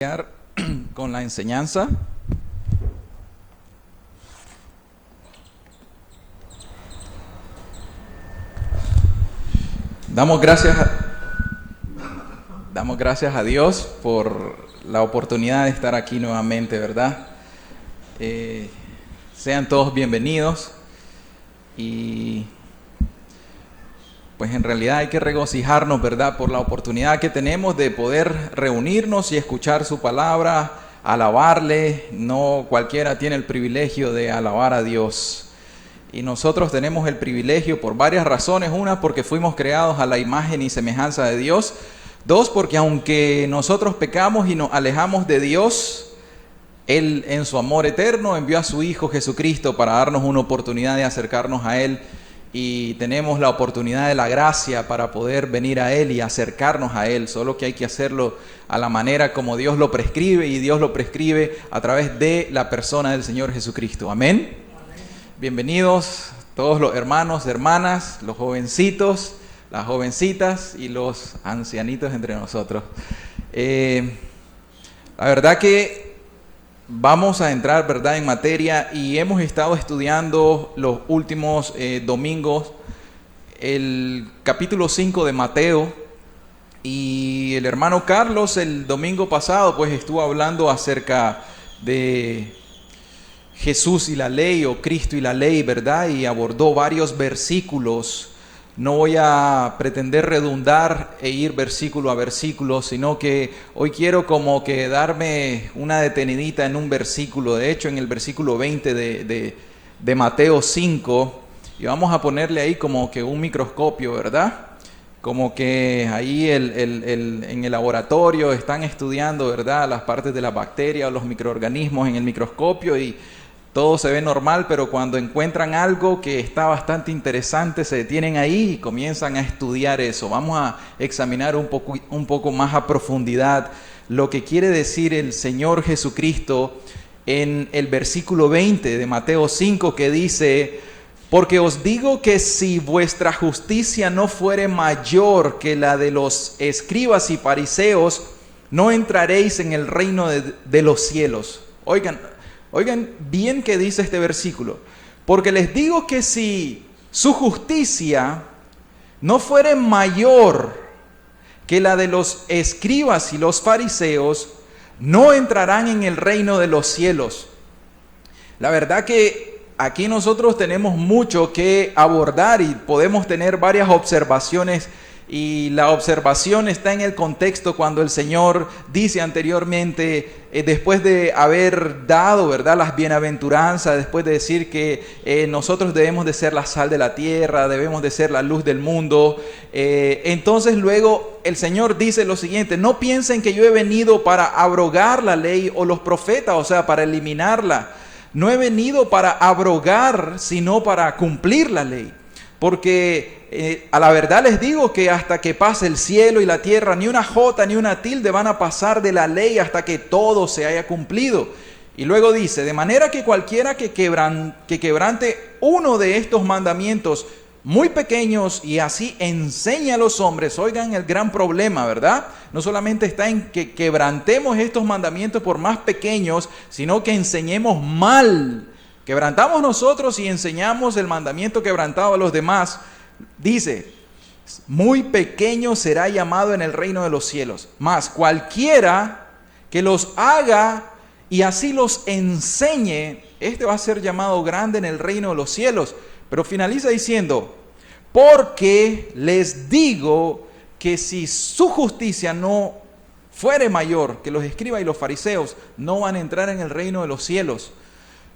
Iniciar con la enseñanza. Damos gracias a Dios por la oportunidad de estar aquí nuevamente, ¿verdad? Sean todos bienvenidos y pues en realidad hay que regocijarnos, ¿verdad?, por la oportunidad que tenemos de poder reunirnos y escuchar su palabra, alabarle. No cualquiera tiene el privilegio de alabar a Dios. Y nosotros tenemos el privilegio por varias razones. Una, porque fuimos creados a la imagen y semejanza de Dios. Dos, porque aunque nosotros pecamos y nos alejamos de Dios, Él en su amor eterno envió a su Hijo Jesucristo para darnos una oportunidad de acercarnos a Él. Y tenemos la oportunidad de la gracia para poder venir a Él y acercarnos a Él. Solo que hay que hacerlo a la manera como Dios lo prescribe, y Dios lo prescribe a través de la persona del Señor Jesucristo. Amén. Bienvenidos todos los hermanos, hermanas, los jovencitos, las jovencitas y los ancianitos entre nosotros. La verdad que vamos a entrar, ¿verdad?, en materia, y hemos estado estudiando los últimos domingos el capítulo 5 de Mateo, y el hermano Carlos el domingo pasado pues estuvo hablando acerca de Jesús y la ley, o Cristo y la ley, ¿verdad?, y abordó varios versículos. No voy a pretender redundar e ir versículo a versículo, sino que hoy quiero como que darme una detenidita en un versículo. De hecho, en el versículo 20 de Mateo 5, y vamos a ponerle ahí como que un microscopio, ¿verdad? Como que ahí en el laboratorio están estudiando, ¿verdad?, las partes de las bacterias o los microorganismos en el microscopio, y todo se ve normal, pero cuando encuentran algo que está bastante interesante, se detienen ahí y comienzan a estudiar eso. Vamos a examinar un poco más a profundidad lo que quiere decir el Señor Jesucristo en el versículo 20 de Mateo 5, que dice: porque os digo que si vuestra justicia no fuere mayor que la de los escribas y fariseos, no entraréis en el reino de los cielos. Oigan bien qué dice este versículo. Porque les digo que si su justicia no fuere mayor que la de los escribas y los fariseos, no entrarán en el reino de los cielos. La verdad que aquí nosotros tenemos mucho que abordar y podemos tener varias observaciones. Y la observación está en el contexto cuando el Señor dice anteriormente, después de haber dado, ¿verdad?, las bienaventuranzas, después de decir que nosotros debemos de ser la sal de la tierra, debemos de ser la luz del mundo. Entonces luego el Señor dice lo siguiente: no piensen que yo he venido para abrogar la ley o los profetas, o sea, para eliminarla. No he venido para abrogar, sino para cumplir la ley. Porque a la verdad les digo que hasta que pase el cielo y la tierra, ni una jota ni una tilde van a pasar de la ley hasta que todo se haya cumplido. Y luego dice: de manera que cualquiera que quebrante uno de estos mandamientos muy pequeños y así enseña a los hombres. Oigan el gran problema, ¿verdad? No solamente está en que quebrantemos estos mandamientos por más pequeños, sino que enseñemos mal. Quebrantamos nosotros y enseñamos el mandamiento quebrantado a los demás. Dice: muy pequeño será llamado en el reino de los cielos. Mas cualquiera que los haga y así los enseñe, este va a ser llamado grande en el reino de los cielos. Pero finaliza diciendo: porque les digo que si su justicia no fuere mayor que los escribas y los fariseos, no van a entrar en el reino de los cielos.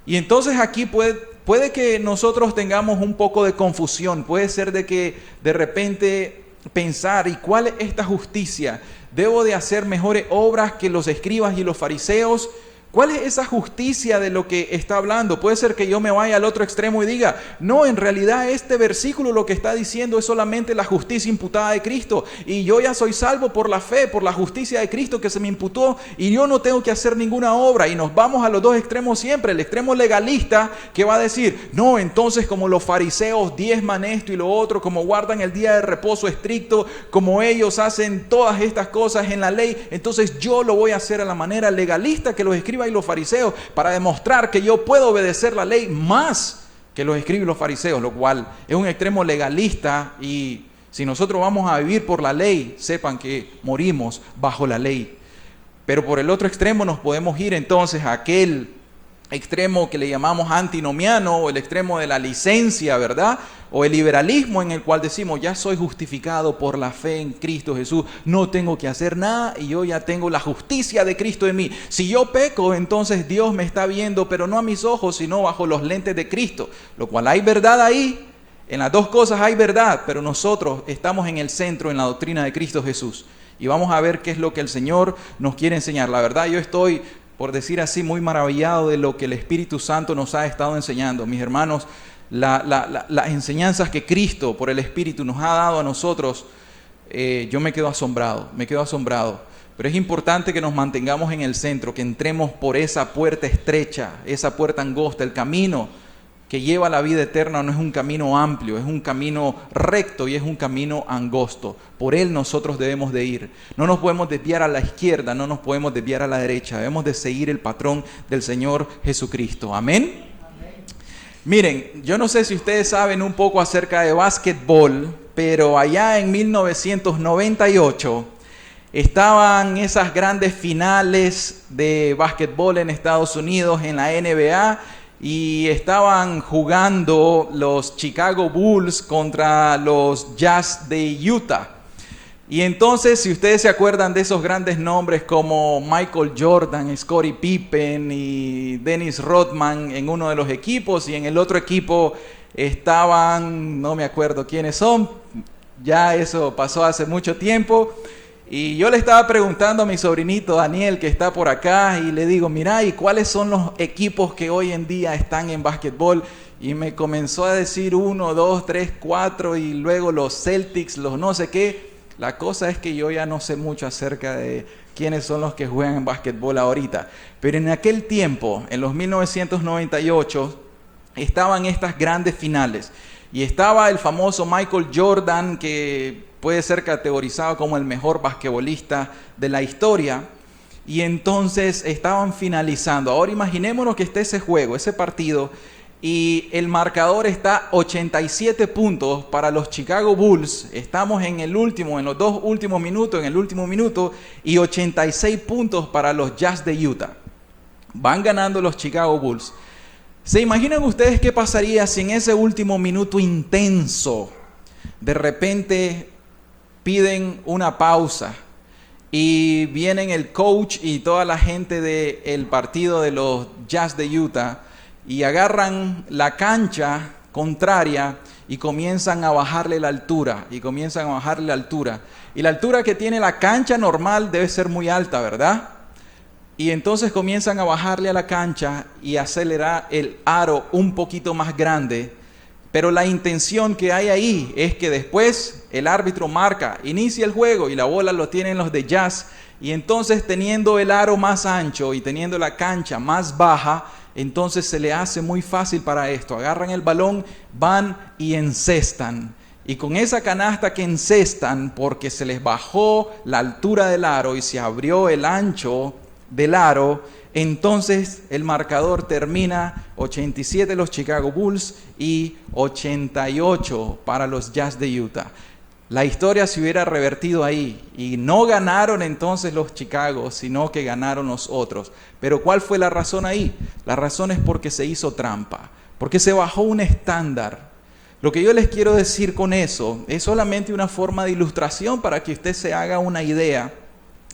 Y entonces aquí puede que nosotros tengamos un poco de confusión. Puede ser de que de repente pensar: ¿y cuál es esta justicia? ¿Debo de hacer mejores obras que los escribas y los fariseos? ¿Cuál es esa justicia de lo que está hablando? Puede ser que yo me vaya al otro extremo y diga, no, en realidad este versículo lo que está diciendo es solamente la justicia imputada de Cristo. Y yo ya soy salvo por la fe, por la justicia de Cristo que se me imputó. Y yo no tengo que hacer ninguna obra. Y nos vamos a los dos extremos siempre. El extremo legalista que va a decir, no, entonces como los fariseos diezman esto y lo otro, como guardan el día de reposo estricto, como ellos hacen todas estas cosas en la ley, entonces yo lo voy a hacer a la manera legalista que los escribas y los fariseos, para demostrar que yo puedo obedecer la ley más que los escribas y los fariseos, lo cual es un extremo legalista. Y si nosotros vamos a vivir por la ley, sepan que morimos bajo la ley. Pero por el otro extremo nos podemos ir entonces a aquel extremo que le llamamos antinomiano, o el extremo de la licencia, ¿verdad? O el liberalismo, en el cual decimos, ya soy justificado por la fe en Cristo Jesús, no tengo que hacer nada y yo ya tengo la justicia de Cristo en mí. Si yo peco, entonces Dios me está viendo, pero no a mis ojos, sino bajo los lentes de Cristo, lo cual hay verdad ahí. En las dos cosas hay verdad, pero nosotros estamos en el centro, en la doctrina de Cristo Jesús. Y vamos a ver qué es lo que el Señor nos quiere enseñar. La verdad, yo estoy, por decir así, muy maravillado de lo que el Espíritu Santo nos ha estado enseñando. Mis hermanos, las enseñanzas que Cristo por el Espíritu nos ha dado a nosotros, yo me quedo asombrado. Pero es importante que nos mantengamos en el centro, que entremos por esa puerta estrecha, esa puerta angosta. El camino que lleva a la vida eterna no es un camino amplio, es un camino recto y es un camino angosto. Por él nosotros debemos de ir. No nos podemos desviar a la izquierda, no nos podemos desviar a la derecha. Debemos de seguir el patrón del Señor Jesucristo. Amén. Miren, yo no sé si ustedes saben un poco acerca de básquetbol, pero allá en 1998 estaban esas grandes finales de básquetbol en Estados Unidos, en la NBA, y estaban jugando los Chicago Bulls contra los Jazz de Utah. Y entonces, si ustedes se acuerdan de esos grandes nombres como Michael Jordan, Scottie Pippen y Dennis Rodman en uno de los equipos, y en el otro equipo estaban, no me acuerdo quiénes son, ya eso pasó hace mucho tiempo. Y yo le estaba preguntando a mi sobrinito Daniel, que está por acá, y le digo, mira, ¿y cuáles son los equipos que hoy en día están en básquetbol? Y me comenzó a decir 1, 2, 3, 4, y luego los Celtics, los no sé qué. La cosa es que yo ya no sé mucho acerca de quiénes son los que juegan en básquetbol ahorita. Pero en aquel tiempo, en los 1998, estaban estas grandes finales. Y estaba el famoso Michael Jordan, que puede ser categorizado como el mejor basquetbolista de la historia. Y entonces estaban finalizando. Ahora imaginémonos que esté ese juego, ese partido, y el marcador está 87 puntos para los Chicago Bulls. Estamos en el último, en los dos últimos minutos, en el último minuto, y 86 puntos para los Jazz de Utah. Van ganando los Chicago Bulls. ¿Se imaginan ustedes qué pasaría si en ese último minuto intenso de repente piden una pausa y vienen el coach y toda la gente del partido de los Jazz de Utah y agarran la cancha contraria y comienzan a bajarle la altura, y la altura que tiene la cancha normal debe ser muy alta, ¿verdad? Y entonces comienzan a bajarle a la cancha y acelerar el aro un poquito más grande. Pero la intención que hay ahí es que después el árbitro marca, inicia el juego y la bola lo tienen los de Jazz. Y entonces, teniendo el aro más ancho y teniendo la cancha más baja, entonces se le hace muy fácil para esto. Agarran el balón, van y encestan. Y con esa canasta que encestan, porque se les bajó la altura del aro y se abrió el ancho del aro, entonces el marcador termina 87 los Chicago Bulls y 88 para los Jazz de Utah. La historia se hubiera revertido ahí y no ganaron entonces los Chicago, sino que ganaron los otros. Pero ¿cuál fue la razón ahí? La razón es porque se hizo trampa, porque se bajó un estándar. Lo que yo les quiero decir con eso es solamente una forma de ilustración para que usted se haga una idea.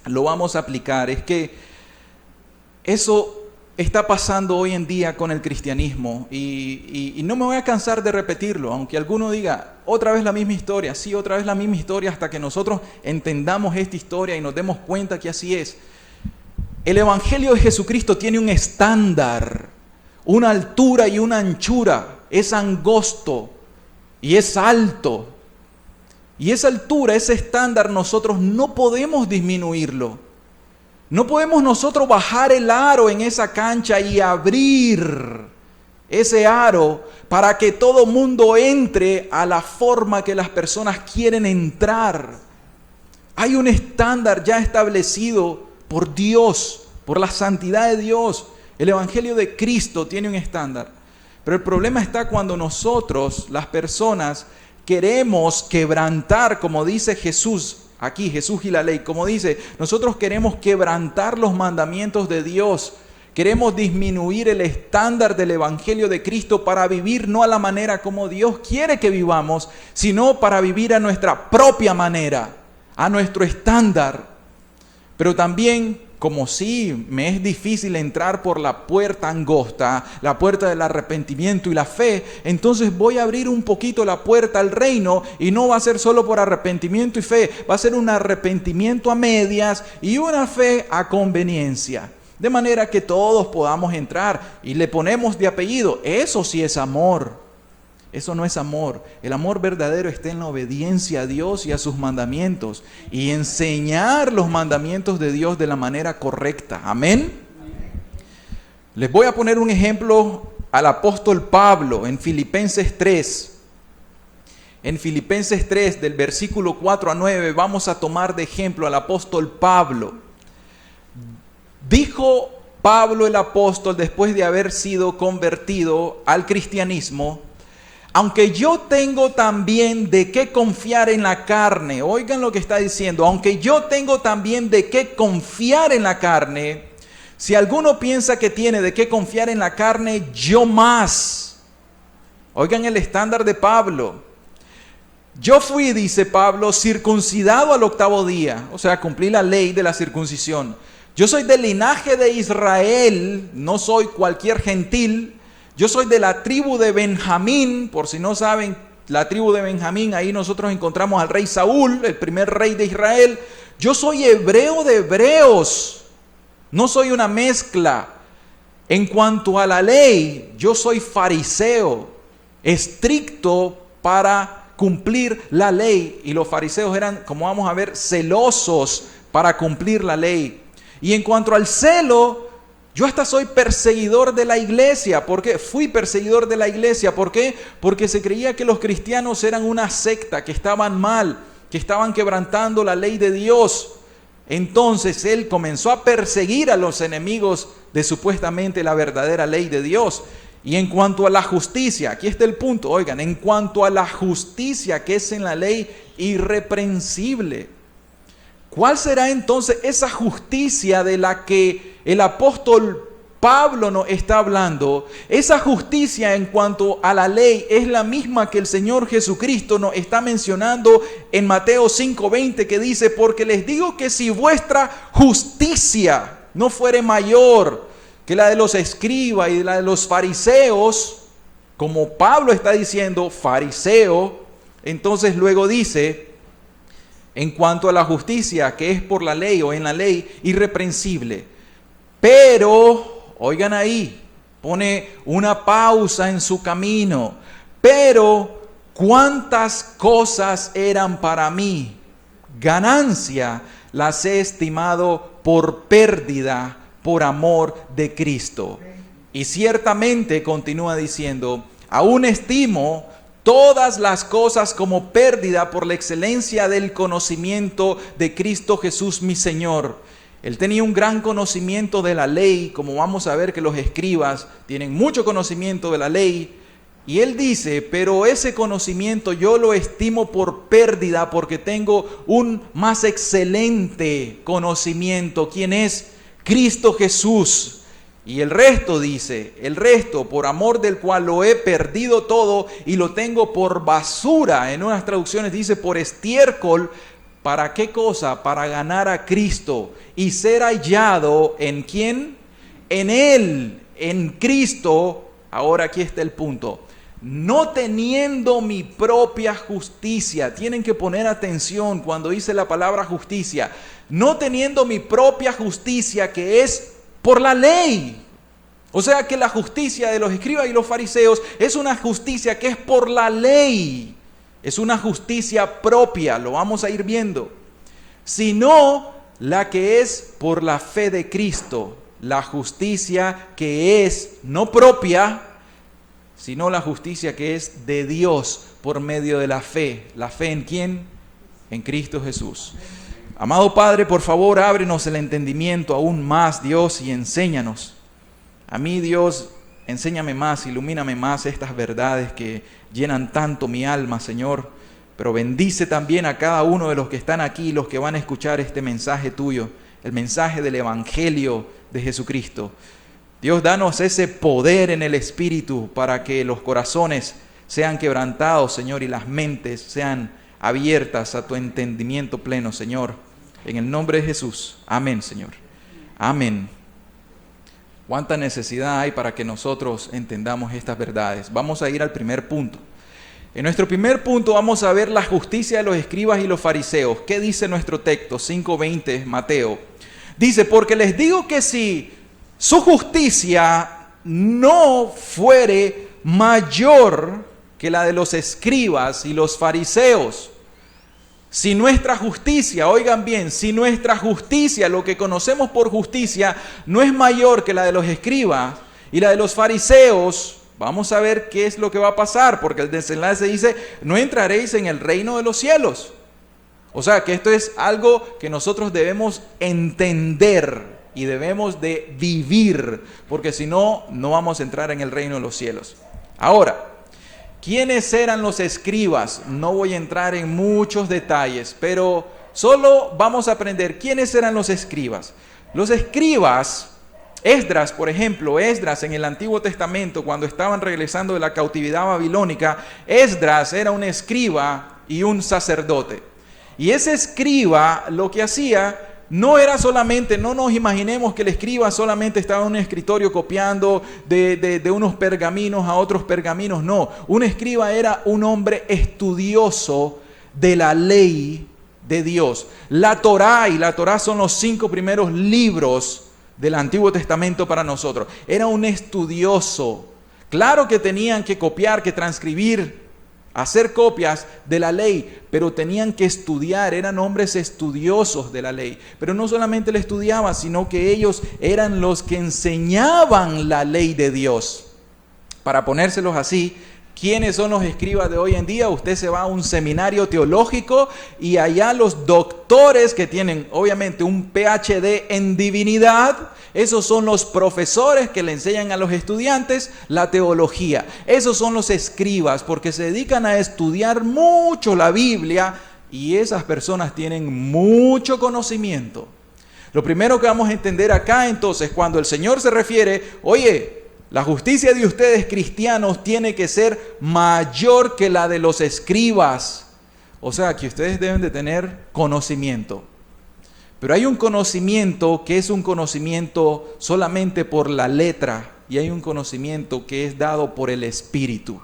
Lo vamos a aplicar. Es que eso está pasando hoy en día con el cristianismo y no me voy a cansar de repetirlo, aunque alguno diga, otra vez la misma historia. Sí, otra vez la misma historia hasta que nosotros entendamos esta historia y nos demos cuenta que así es. El Evangelio de Jesucristo tiene un estándar, una altura y una anchura. Es angosto y es alto. Y esa altura, ese estándar, nosotros no podemos disminuirlo. No podemos nosotros bajar el aro en esa cancha y abrir ese aro para que todo mundo entre a la forma que las personas quieren entrar. Hay un estándar ya establecido por Dios, por la santidad de Dios. El Evangelio de Cristo tiene un estándar. Pero el problema está cuando nosotros, las personas, queremos quebrantar, como dice Jesús, aquí Jesús y la ley, como dice, nosotros queremos quebrantar los mandamientos de Dios. Queremos disminuir el estándar del Evangelio de Cristo para vivir no a la manera como Dios quiere que vivamos, sino para vivir a nuestra propia manera, a nuestro estándar. Pero también, como si me es difícil entrar por la puerta angosta, la puerta del arrepentimiento y la fe, entonces voy a abrir un poquito la puerta al reino y no va a ser solo por arrepentimiento y fe, va a ser un arrepentimiento a medias y una fe a conveniencia. De manera que todos podamos entrar y le ponemos de apellido. Eso sí es amor. Eso no es amor. El amor verdadero está en la obediencia a Dios y a sus mandamientos y enseñar los mandamientos de Dios de la manera correcta. Amén. Les voy a poner un ejemplo al apóstol Pablo en Filipenses 3. En Filipenses 3, del versículo 4 a 9, vamos a tomar de ejemplo al apóstol Pablo. Dijo Pablo el apóstol después de haber sido convertido al cristianismo: aunque yo tengo también de qué confiar en la carne, oigan lo que está diciendo, aunque yo tengo también de qué confiar en la carne, si alguno piensa que tiene de qué confiar en la carne, yo más. Oigan el estándar de Pablo. Yo fui, dice Pablo, circuncidado al 8º día, o sea, cumplí la ley de la circuncisión. Yo soy del linaje de Israel, no soy cualquier gentil. Yo soy de la tribu de Benjamín, por si no saben, la tribu de Benjamín, ahí nosotros encontramos al rey Saúl, el primer rey de Israel. Yo soy hebreo de hebreos, no soy una mezcla. En cuanto a la ley, yo soy fariseo, estricto para cumplir la ley. Y los fariseos eran, como vamos a ver, celosos para cumplir la ley. Y en cuanto al celo, yo hasta soy perseguidor de la iglesia. ¿Por qué? Fui perseguidor de la iglesia. ¿Por qué? Porque se creía que los cristianos eran una secta, que estaban mal, que estaban quebrantando la ley de Dios. Entonces él comenzó a perseguir a los enemigos de supuestamente la verdadera ley de Dios. Y en cuanto a la justicia, aquí está el punto, oigan, en cuanto a la justicia que es en la ley irreprensible. ¿Cuál será entonces esa justicia de la que el apóstol Pablo nos está hablando? Esa justicia en cuanto a la ley es la misma que el Señor Jesucristo nos está mencionando en Mateo 5:20, que dice: porque les digo que si vuestra justicia no fuere mayor que la de los escribas y la de los fariseos, como Pablo está diciendo, fariseo, entonces luego dice, en cuanto a la justicia que es por la ley o en la ley, irreprensible. Pero, oigan ahí, pone una pausa en su camino. Pero, ¿cuántas cosas eran para mí ganancia? Las he estimado por pérdida por amor de Cristo. Y ciertamente, continúa diciendo, aún estimo todas las cosas como pérdida por la excelencia del conocimiento de Cristo Jesús mi Señor. Él tenía un gran conocimiento de la ley, como vamos a ver que los escribas tienen mucho conocimiento de la ley. Y él dice, pero ese conocimiento yo lo estimo por pérdida porque tengo un más excelente conocimiento. ¿Quién es? Cristo Jesús. Y el resto dice, el resto por amor del cual lo he perdido todo y lo tengo por basura. En unas traducciones dice por estiércol. ¿Para qué cosa? Para ganar a Cristo y ser hallado en ¿quién? En Él, en Cristo. Ahora aquí está el punto. No teniendo mi propia justicia. Tienen que poner atención cuando dice la palabra justicia. no teniendo mi propia justicia que es por la ley. O sea que la justicia de los escribas y los fariseos es una justicia que es por la ley. Es una justicia propia, lo vamos a ir viendo. Sino la que es por la fe de Cristo. La justicia que es no propia, sino la justicia que es de Dios por medio de la fe. ¿La fe en quién? En Cristo Jesús. Amado Padre, por favor, ábrenos el entendimiento aún más, Dios, y enséñanos. A mí, Dios, enséñame más, ilumíname más estas verdades que llenan tanto mi alma, Señor. Pero bendice también a cada uno de los que están aquí, los que van a escuchar este mensaje tuyo, el mensaje del Evangelio de Jesucristo. Dios, danos ese poder en el Espíritu para que los corazones sean quebrantados, Señor, y las mentes sean abiertas a tu entendimiento pleno, Señor. En el nombre de Jesús. Amén, Señor. Amén. ¿Cuánta necesidad hay para que nosotros entendamos estas verdades? Vamos a ir al primer punto. En nuestro primer punto vamos a ver la justicia de los escribas y los fariseos. ¿Qué dice nuestro texto? 5:20, Mateo. Dice, porque les digo que si su justicia no fuere mayor que la de los escribas y los fariseos, si nuestra justicia, oigan bien, si nuestra justicia, lo que conocemos por justicia, no es mayor que la de los escribas y la de los fariseos, vamos a ver qué es lo que va a pasar, porque el desenlace dice, no entraréis en el reino de los cielos. O sea, que esto es algo que nosotros debemos entender y debemos de vivir, porque si no, no vamos a entrar en el reino de los cielos. Ahora, ¿quiénes eran los escribas? No voy a entrar en muchos detalles, pero solo vamos a aprender quiénes eran los escribas. Los escribas, Esdras, por ejemplo, Esdras en el Antiguo Testamento, cuando estaban regresando de la cautividad babilónica, Esdras era un escriba y un sacerdote. Y ese escriba lo que hacía no era solamente, no nos imaginemos que el escriba solamente estaba en un escritorio copiando de unos pergaminos a otros pergaminos. No, un escriba era un hombre estudioso de la ley de Dios. La Torá, y la Torá son los 5 primeros libros del Antiguo Testamento para nosotros. Era un estudioso. Claro que tenían que copiar, que transcribir, hacer copias de la ley, pero tenían que estudiar, eran hombres estudiosos de la ley. Pero no solamente la estudiaban, sino que ellos eran los que enseñaban la ley de Dios. Para ponérselos así, ¿quiénes son los escribas de hoy en día? Usted se va a un seminario teológico y allá los doctores que tienen obviamente un PhD en divinidad, esos son los profesores que le enseñan a los estudiantes la teología. Esos son los escribas porque se dedican a estudiar mucho la Biblia y esas personas tienen mucho conocimiento. Lo primero que vamos a entender acá entonces, cuando el Señor se refiere, oye, la justicia de ustedes cristianos tiene que ser mayor que la de los escribas. O sea, que ustedes deben de tener conocimiento. Pero hay un conocimiento que es un conocimiento solamente por la letra y hay un conocimiento que es dado por el Espíritu.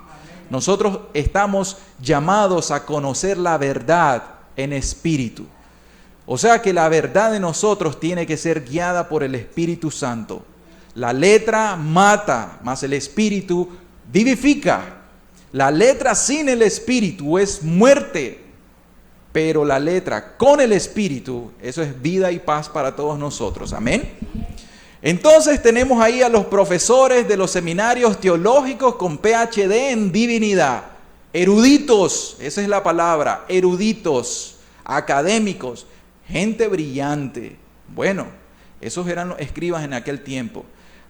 Nosotros estamos llamados a conocer la verdad en espíritu. O sea que la verdad de nosotros tiene que ser guiada por el Espíritu Santo. La letra mata, mas el Espíritu vivifica. La letra sin el Espíritu es muerte. Pero la letra con el Espíritu, eso es vida y paz para todos nosotros. Amén. Entonces tenemos ahí a los profesores de los seminarios teológicos con PhD en divinidad. Eruditos, esa es la palabra, eruditos, académicos, gente brillante. Bueno, esos eran los escribas en aquel tiempo.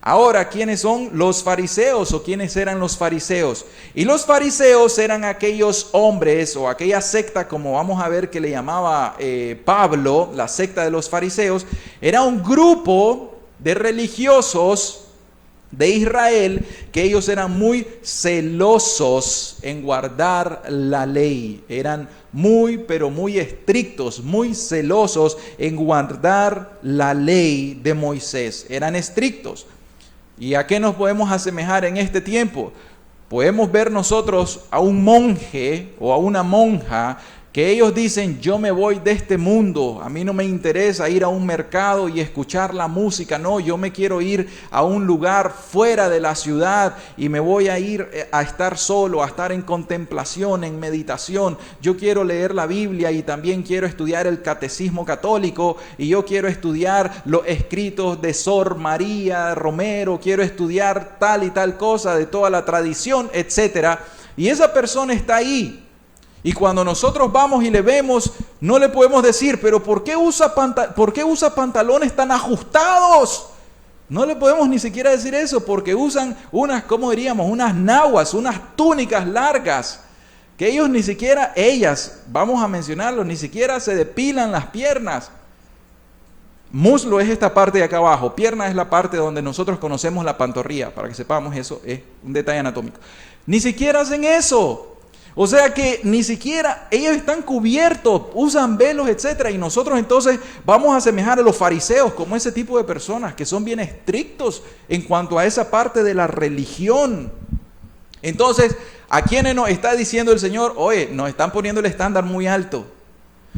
Ahora, ¿quiénes son los fariseos o quiénes eran los fariseos? Y los fariseos eran aquellos hombres o aquella secta, como vamos a ver que le llamaba Pablo, la secta de los fariseos. Era un grupo de religiosos de Israel que ellos eran muy celosos en guardar la ley. Eran muy, pero muy estrictos, muy celosos en guardar la ley de Moisés. Eran estrictos. ¿Y a qué nos podemos asemejar en este tiempo? Podemos ver nosotros a un monje o a una monja que ellos dicen, yo me voy de este mundo, a mí no me interesa ir a un mercado y escuchar la música, no, yo me quiero ir a un lugar fuera de la ciudad y me voy a ir a estar solo, a estar en contemplación, en meditación. Yo quiero leer la Biblia y también quiero estudiar el catecismo católico y yo quiero estudiar los escritos de Sor María Romero, quiero estudiar tal y tal cosa de toda la tradición, etcétera. Y esa persona está ahí. Y cuando nosotros vamos y le vemos, no le podemos decir, pero ¿por qué usa pantalones tan ajustados? No le podemos ni siquiera decir eso, porque usan unas, ¿cómo diríamos? Unas naguas, unas túnicas largas, que ellos ni siquiera, ellas, vamos a mencionarlo, ni siquiera se depilan las piernas. Muslo es esta parte de acá abajo, pierna es la parte donde nosotros conocemos la pantorrilla, para que sepamos eso, es un detalle anatómico. Ni siquiera hacen eso. O sea que ni siquiera ellos están cubiertos, usan velos, etcétera, y nosotros entonces vamos a asemejar a los fariseos como ese tipo de personas que son bien estrictos en cuanto a esa parte de la religión. Entonces, ¿a quiénes nos está diciendo el Señor? Oye, nos están poniendo el estándar muy alto.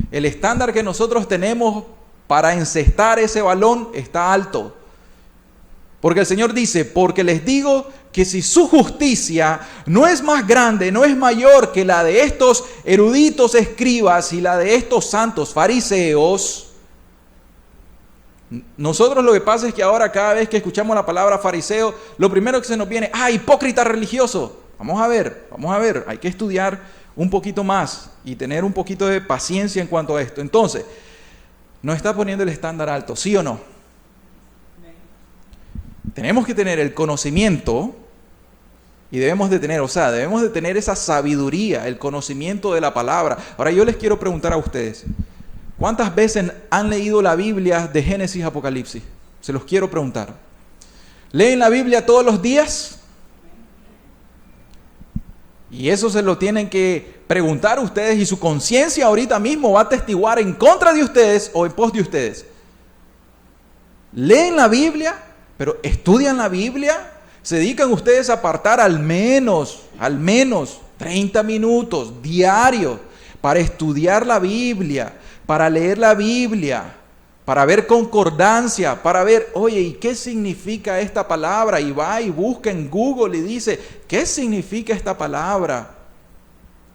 El estándar que nosotros tenemos para encestar ese balón está alto. Porque el Señor dice, porque les digo que si su justicia no es más grande, no es mayor que la de estos eruditos escribas y la de estos santos fariseos. Nosotros lo que pasa es que ahora cada vez que escuchamos la palabra fariseo, lo primero que se nos viene, hipócrita religioso. Vamos a ver, hay que estudiar un poquito más y tener un poquito de paciencia en cuanto a esto. Entonces, nos está poniendo el estándar alto, ¿sí o no? Tenemos que tener el conocimiento y debemos de tener esa sabiduría, el conocimiento de la palabra. Ahora yo les quiero preguntar a ustedes, ¿cuántas veces han leído la Biblia de Génesis a Apocalipsis? Se los quiero preguntar. ¿Leen la Biblia todos los días? Y eso se lo tienen que preguntar ustedes y su conciencia ahorita mismo va a atestiguar en contra de ustedes o en pos de ustedes. ¿Leen la Biblia? Pero estudian la Biblia, se dedican ustedes a apartar al menos 30 minutos diarios para estudiar la Biblia, para leer la Biblia, para ver concordancia, para ver, oye, ¿y qué significa esta palabra? Y va y busca en Google y dice, ¿qué significa esta palabra?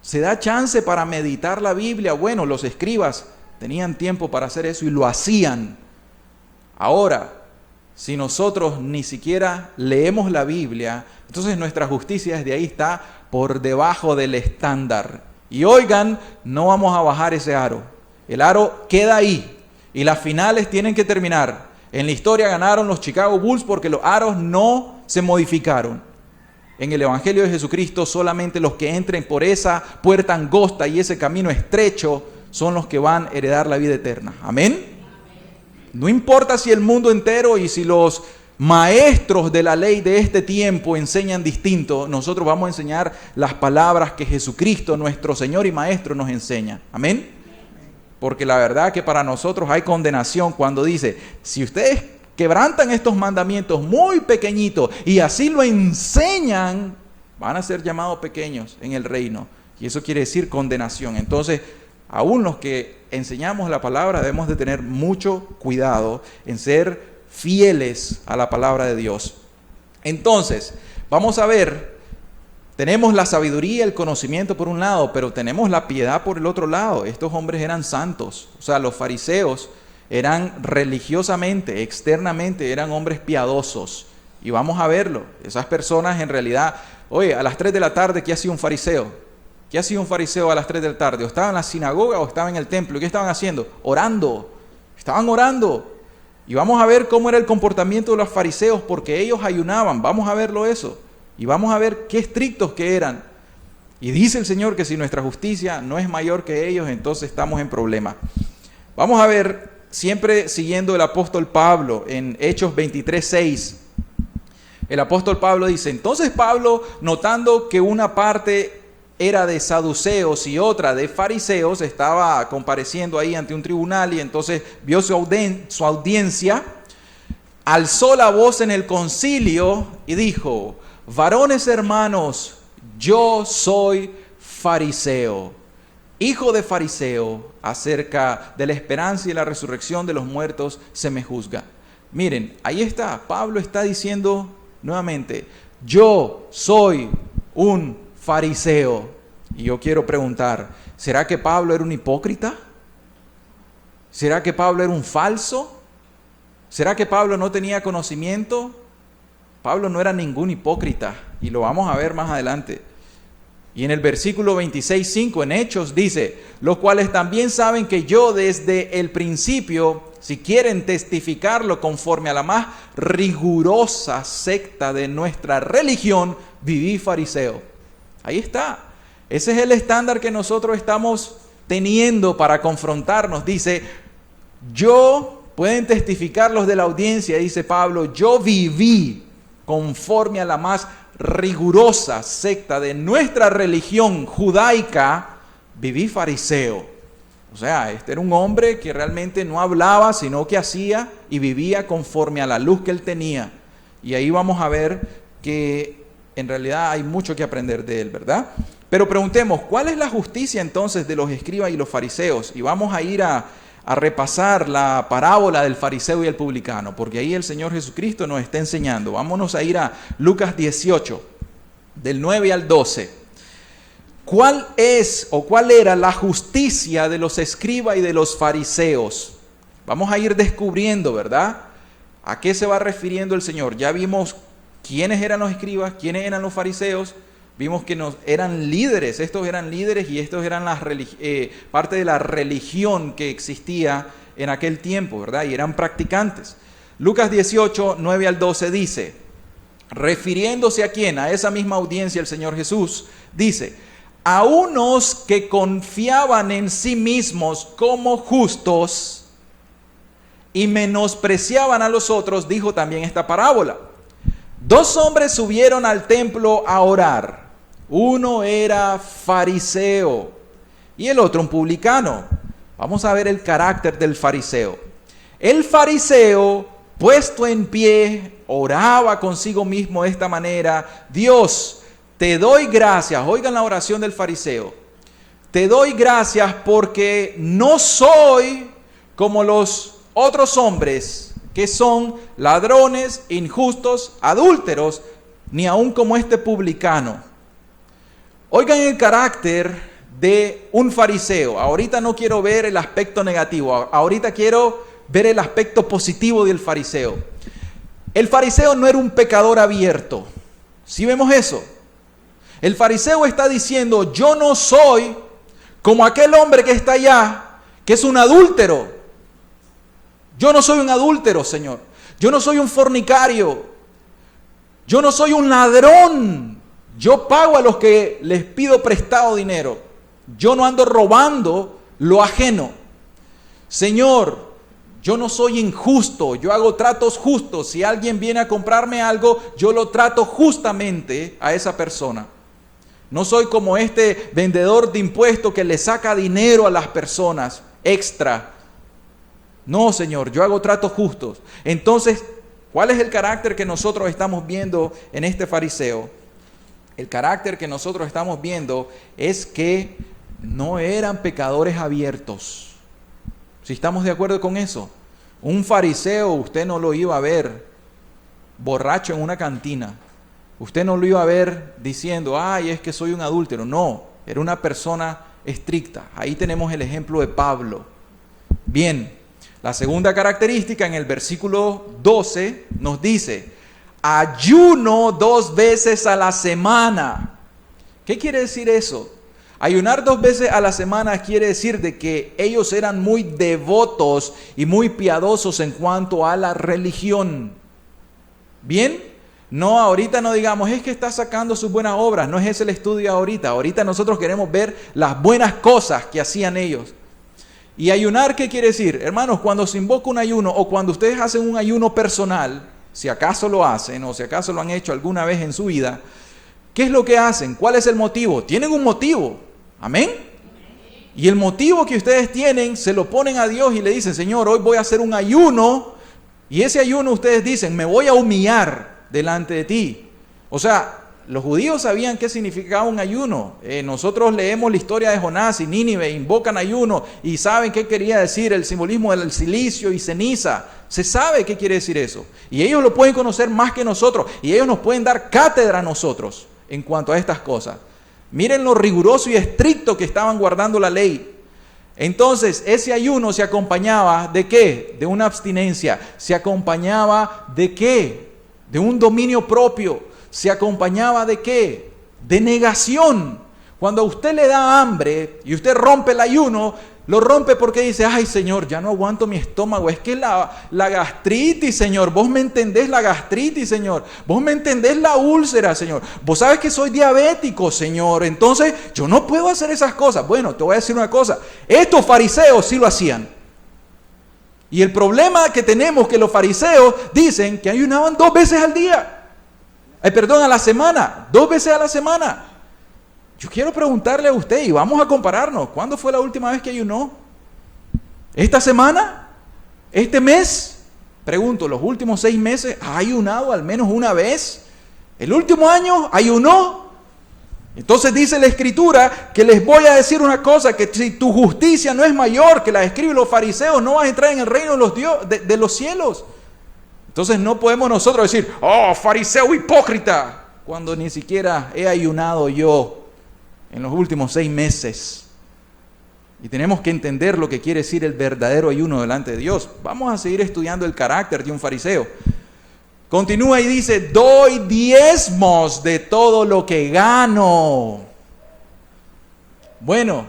Se da chance para meditar la Biblia. Bueno, los escribas tenían tiempo para hacer eso y lo hacían. Ahora, si nosotros ni siquiera leemos la Biblia, entonces nuestra justicia desde ahí está por debajo del estándar. Y oigan, no vamos a bajar ese aro. El aro queda ahí y las finales tienen que terminar. En la historia ganaron los Chicago Bulls porque los aros no se modificaron. En el Evangelio de Jesucristo solamente los que entren por esa puerta angosta y ese camino estrecho son los que van a heredar la vida eterna. Amén. No importa si el mundo entero y si los maestros de la ley de este tiempo enseñan distinto, nosotros vamos a enseñar las palabras que Jesucristo, nuestro Señor y Maestro, nos enseña. Amén. Porque la verdad que para nosotros hay condenación cuando dice, si ustedes quebrantan estos mandamientos muy pequeñitos y así lo enseñan, van a ser llamados pequeños en el reino. Y eso quiere decir condenación. Entonces, aún los que enseñamos la palabra debemos de tener mucho cuidado en ser fieles a la palabra de Dios. Entonces, vamos a ver, tenemos la sabiduría, el conocimiento por un lado, pero tenemos la piedad por el otro lado. Estos hombres eran santos, o sea, los fariseos eran religiosamente, externamente, eran hombres piadosos. Y vamos a verlo, esas personas en realidad, oye, a las 3 de la tarde, ¿qué hacía un fariseo? ¿Qué hacía un fariseo a las 3 de la tarde? ¿O estaba en la sinagoga o estaba en el templo? ¿Qué estaban haciendo? Orando. Estaban orando. Y vamos a ver cómo era el comportamiento de los fariseos porque ellos ayunaban. Vamos a verlo eso. Y vamos a ver qué estrictos que eran. Y dice el Señor que si nuestra justicia no es mayor que ellos, entonces estamos en problema. Vamos a ver, siempre siguiendo el apóstol Pablo, en Hechos 23:6. El apóstol Pablo dice, entonces Pablo, notando que una parte era de saduceos y otra de fariseos, estaba compareciendo ahí ante un tribunal y entonces vio su audiencia, alzó la voz en el concilio y dijo, varones hermanos, yo soy fariseo hijo de fariseo, acerca de la esperanza y la resurrección de los muertos, se me juzga. Miren, ahí está, Pablo está diciendo nuevamente, yo soy un fariseo. Y yo quiero preguntar, ¿será que Pablo era un hipócrita? ¿Será que Pablo era un falso? ¿Será que Pablo no tenía conocimiento? Pablo no era ningún hipócrita, y lo vamos a ver más adelante. Y en el versículo 26:5 en Hechos dice, los cuales también saben que yo desde el principio, si quieren testificarlo conforme a la más rigurosa secta de nuestra religión, viví fariseo. Ahí está. Ese es el estándar que nosotros estamos teniendo para confrontarnos. Dice, pueden testificar los de la audiencia, dice Pablo, yo viví conforme a la más rigurosa secta de nuestra religión judaica, viví fariseo. O sea, este era un hombre que realmente no hablaba, sino que hacía y vivía conforme a la luz que él tenía. Y ahí vamos a ver que en realidad hay mucho que aprender de él, ¿verdad? Pero preguntemos, ¿cuál es la justicia entonces de los escribas y los fariseos? Y vamos a ir a repasar la parábola del fariseo y el publicano, porque ahí el Señor Jesucristo nos está enseñando. Vámonos a ir a Lucas 18, del 9 al 12. ¿Cuál era la justicia de los escribas y de los fariseos? Vamos a ir descubriendo, ¿verdad? ¿A qué se va refiriendo el Señor? Ya vimos quiénes eran los escribas, quiénes eran los fariseos. Vimos que eran líderes, estos eran líderes y estos eran parte de la religión que existía en aquel tiempo, ¿verdad? Y eran practicantes. Lucas 18, 9 al 12 dice, refiriéndose a quién, a esa misma audiencia el Señor Jesús, dice, a unos que confiaban en sí mismos como justos y menospreciaban a los otros, dijo también esta parábola. 2 hombres subieron al templo a orar. Uno era fariseo y el otro un publicano. Vamos a ver el carácter del fariseo. El fariseo, puesto en pie, oraba consigo mismo de esta manera: Dios, te doy gracias. Oigan la oración del fariseo. Te doy gracias porque no soy como los otros hombres que son ladrones, injustos, adúlteros, ni aun como este publicano. Oigan el carácter de un fariseo. Ahorita no quiero ver el aspecto negativo, ahorita quiero ver el aspecto positivo del fariseo. El fariseo no era un pecador abierto. ¿Sí vemos eso? El fariseo está diciendo, yo no soy como aquel hombre que está allá, que es un adúltero. Yo no soy un adúltero, Señor. Yo no soy un fornicario. Yo no soy un ladrón. Yo pago a los que les pido prestado dinero. Yo no ando robando lo ajeno. Señor, yo no soy injusto. Yo hago tratos justos. Si alguien viene a comprarme algo, yo lo trato justamente a esa persona. No soy como este vendedor de impuestos que le saca dinero a las personas extra. No, Señor, yo hago tratos justos. Entonces, ¿cuál es el carácter que nosotros estamos viendo en este fariseo? El carácter que nosotros estamos viendo es que no eran pecadores abiertos. Si estamos de acuerdo con eso, un fariseo usted no lo iba a ver borracho en una cantina. Usted no lo iba a ver diciendo, ay, es que soy un adúltero. No, era una persona estricta. Ahí tenemos el ejemplo de Pablo. Bien, la segunda característica en el versículo 12 nos dice, ayuno 2 veces a la semana. ¿Qué quiere decir eso? Ayunar 2 veces a la semana quiere decir de que ellos eran muy devotos y muy piadosos en cuanto a la religión. ¿Bien? No, ahorita no digamos, es que está sacando sus buenas obras. No es ese el estudio ahorita. Ahorita nosotros queremos ver las buenas cosas que hacían ellos. ¿Y ayunar qué quiere decir? Hermanos, cuando se invoca un ayuno o cuando ustedes hacen un ayuno personal, si acaso lo hacen o si acaso lo han hecho alguna vez en su vida, ¿qué es lo que hacen? ¿Cuál es el motivo? Tienen un motivo. ¿Amén? Y el motivo que ustedes tienen se lo ponen a Dios y le dicen, Señor, hoy voy a hacer un ayuno. Y ese ayuno ustedes dicen, me voy a humillar delante de ti. O sea, Los judíos sabían qué significaba un ayuno. Nosotros leemos la historia de Jonás y Nínive, invocan ayuno y saben qué quería decir el simbolismo del silicio y ceniza. Se sabe qué quiere decir eso. Y ellos lo pueden conocer más que nosotros. Y ellos nos pueden dar cátedra a nosotros en cuanto a estas cosas. Miren lo riguroso y estricto que estaban guardando la ley. Entonces, ese ayuno se acompañaba ¿de qué? De una abstinencia. Se acompañaba ¿de qué? De un dominio propio. Se acompañaba ¿de qué? De negación. Cuando a usted le da hambre y usted rompe el ayuno, lo rompe porque dice, ay Señor, ya no aguanto mi estómago, es que la gastritis, Señor, vos me entendés la gastritis, Señor, vos me entendés la úlcera, Señor, vos sabes que soy diabético, Señor, entonces yo no puedo hacer esas cosas. Bueno, te voy a decir una cosa, estos fariseos sí lo hacían. Y el problema que tenemos que los fariseos dicen que ayunaban 2 veces al día. A la semana, 2 veces a la semana. Yo quiero preguntarle a usted y vamos a compararnos. ¿Cuándo fue la última vez que ayunó? ¿Esta semana? ¿Este mes? Pregunto, ¿los últimos 6 meses ha ayunado al menos una vez? ¿El último año ayunó? Entonces dice la Escritura que les voy a decir una cosa, que si tu justicia no es mayor que la escriben los fariseos, no vas a entrar en el reino de los cielos. Entonces no podemos nosotros decir, oh, fariseo hipócrita, cuando ni siquiera he ayunado yo en los últimos 6 meses. Y tenemos que entender lo que quiere decir el verdadero ayuno delante de Dios. Vamos a seguir estudiando el carácter de un fariseo. Continúa y dice, doy diezmos de todo lo que gano. Bueno,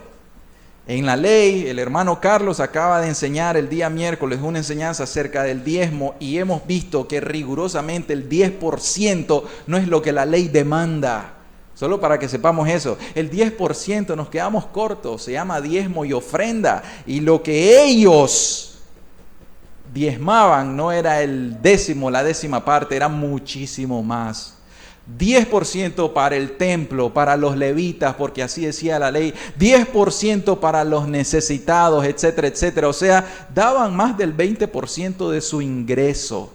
en la ley, el hermano Carlos acaba de enseñar el día miércoles una enseñanza acerca del diezmo y hemos visto que rigurosamente el 10% no es lo que la ley demanda. Solo para que sepamos eso, el 10% nos quedamos cortos, se llama diezmo y ofrenda. Y lo que ellos diezmaban no era el décimo, la décima parte, era muchísimo más. 10% para el templo, para los levitas, porque así decía la ley, 10% para los necesitados, etcétera, etcétera. O sea, daban más del 20% de su ingreso.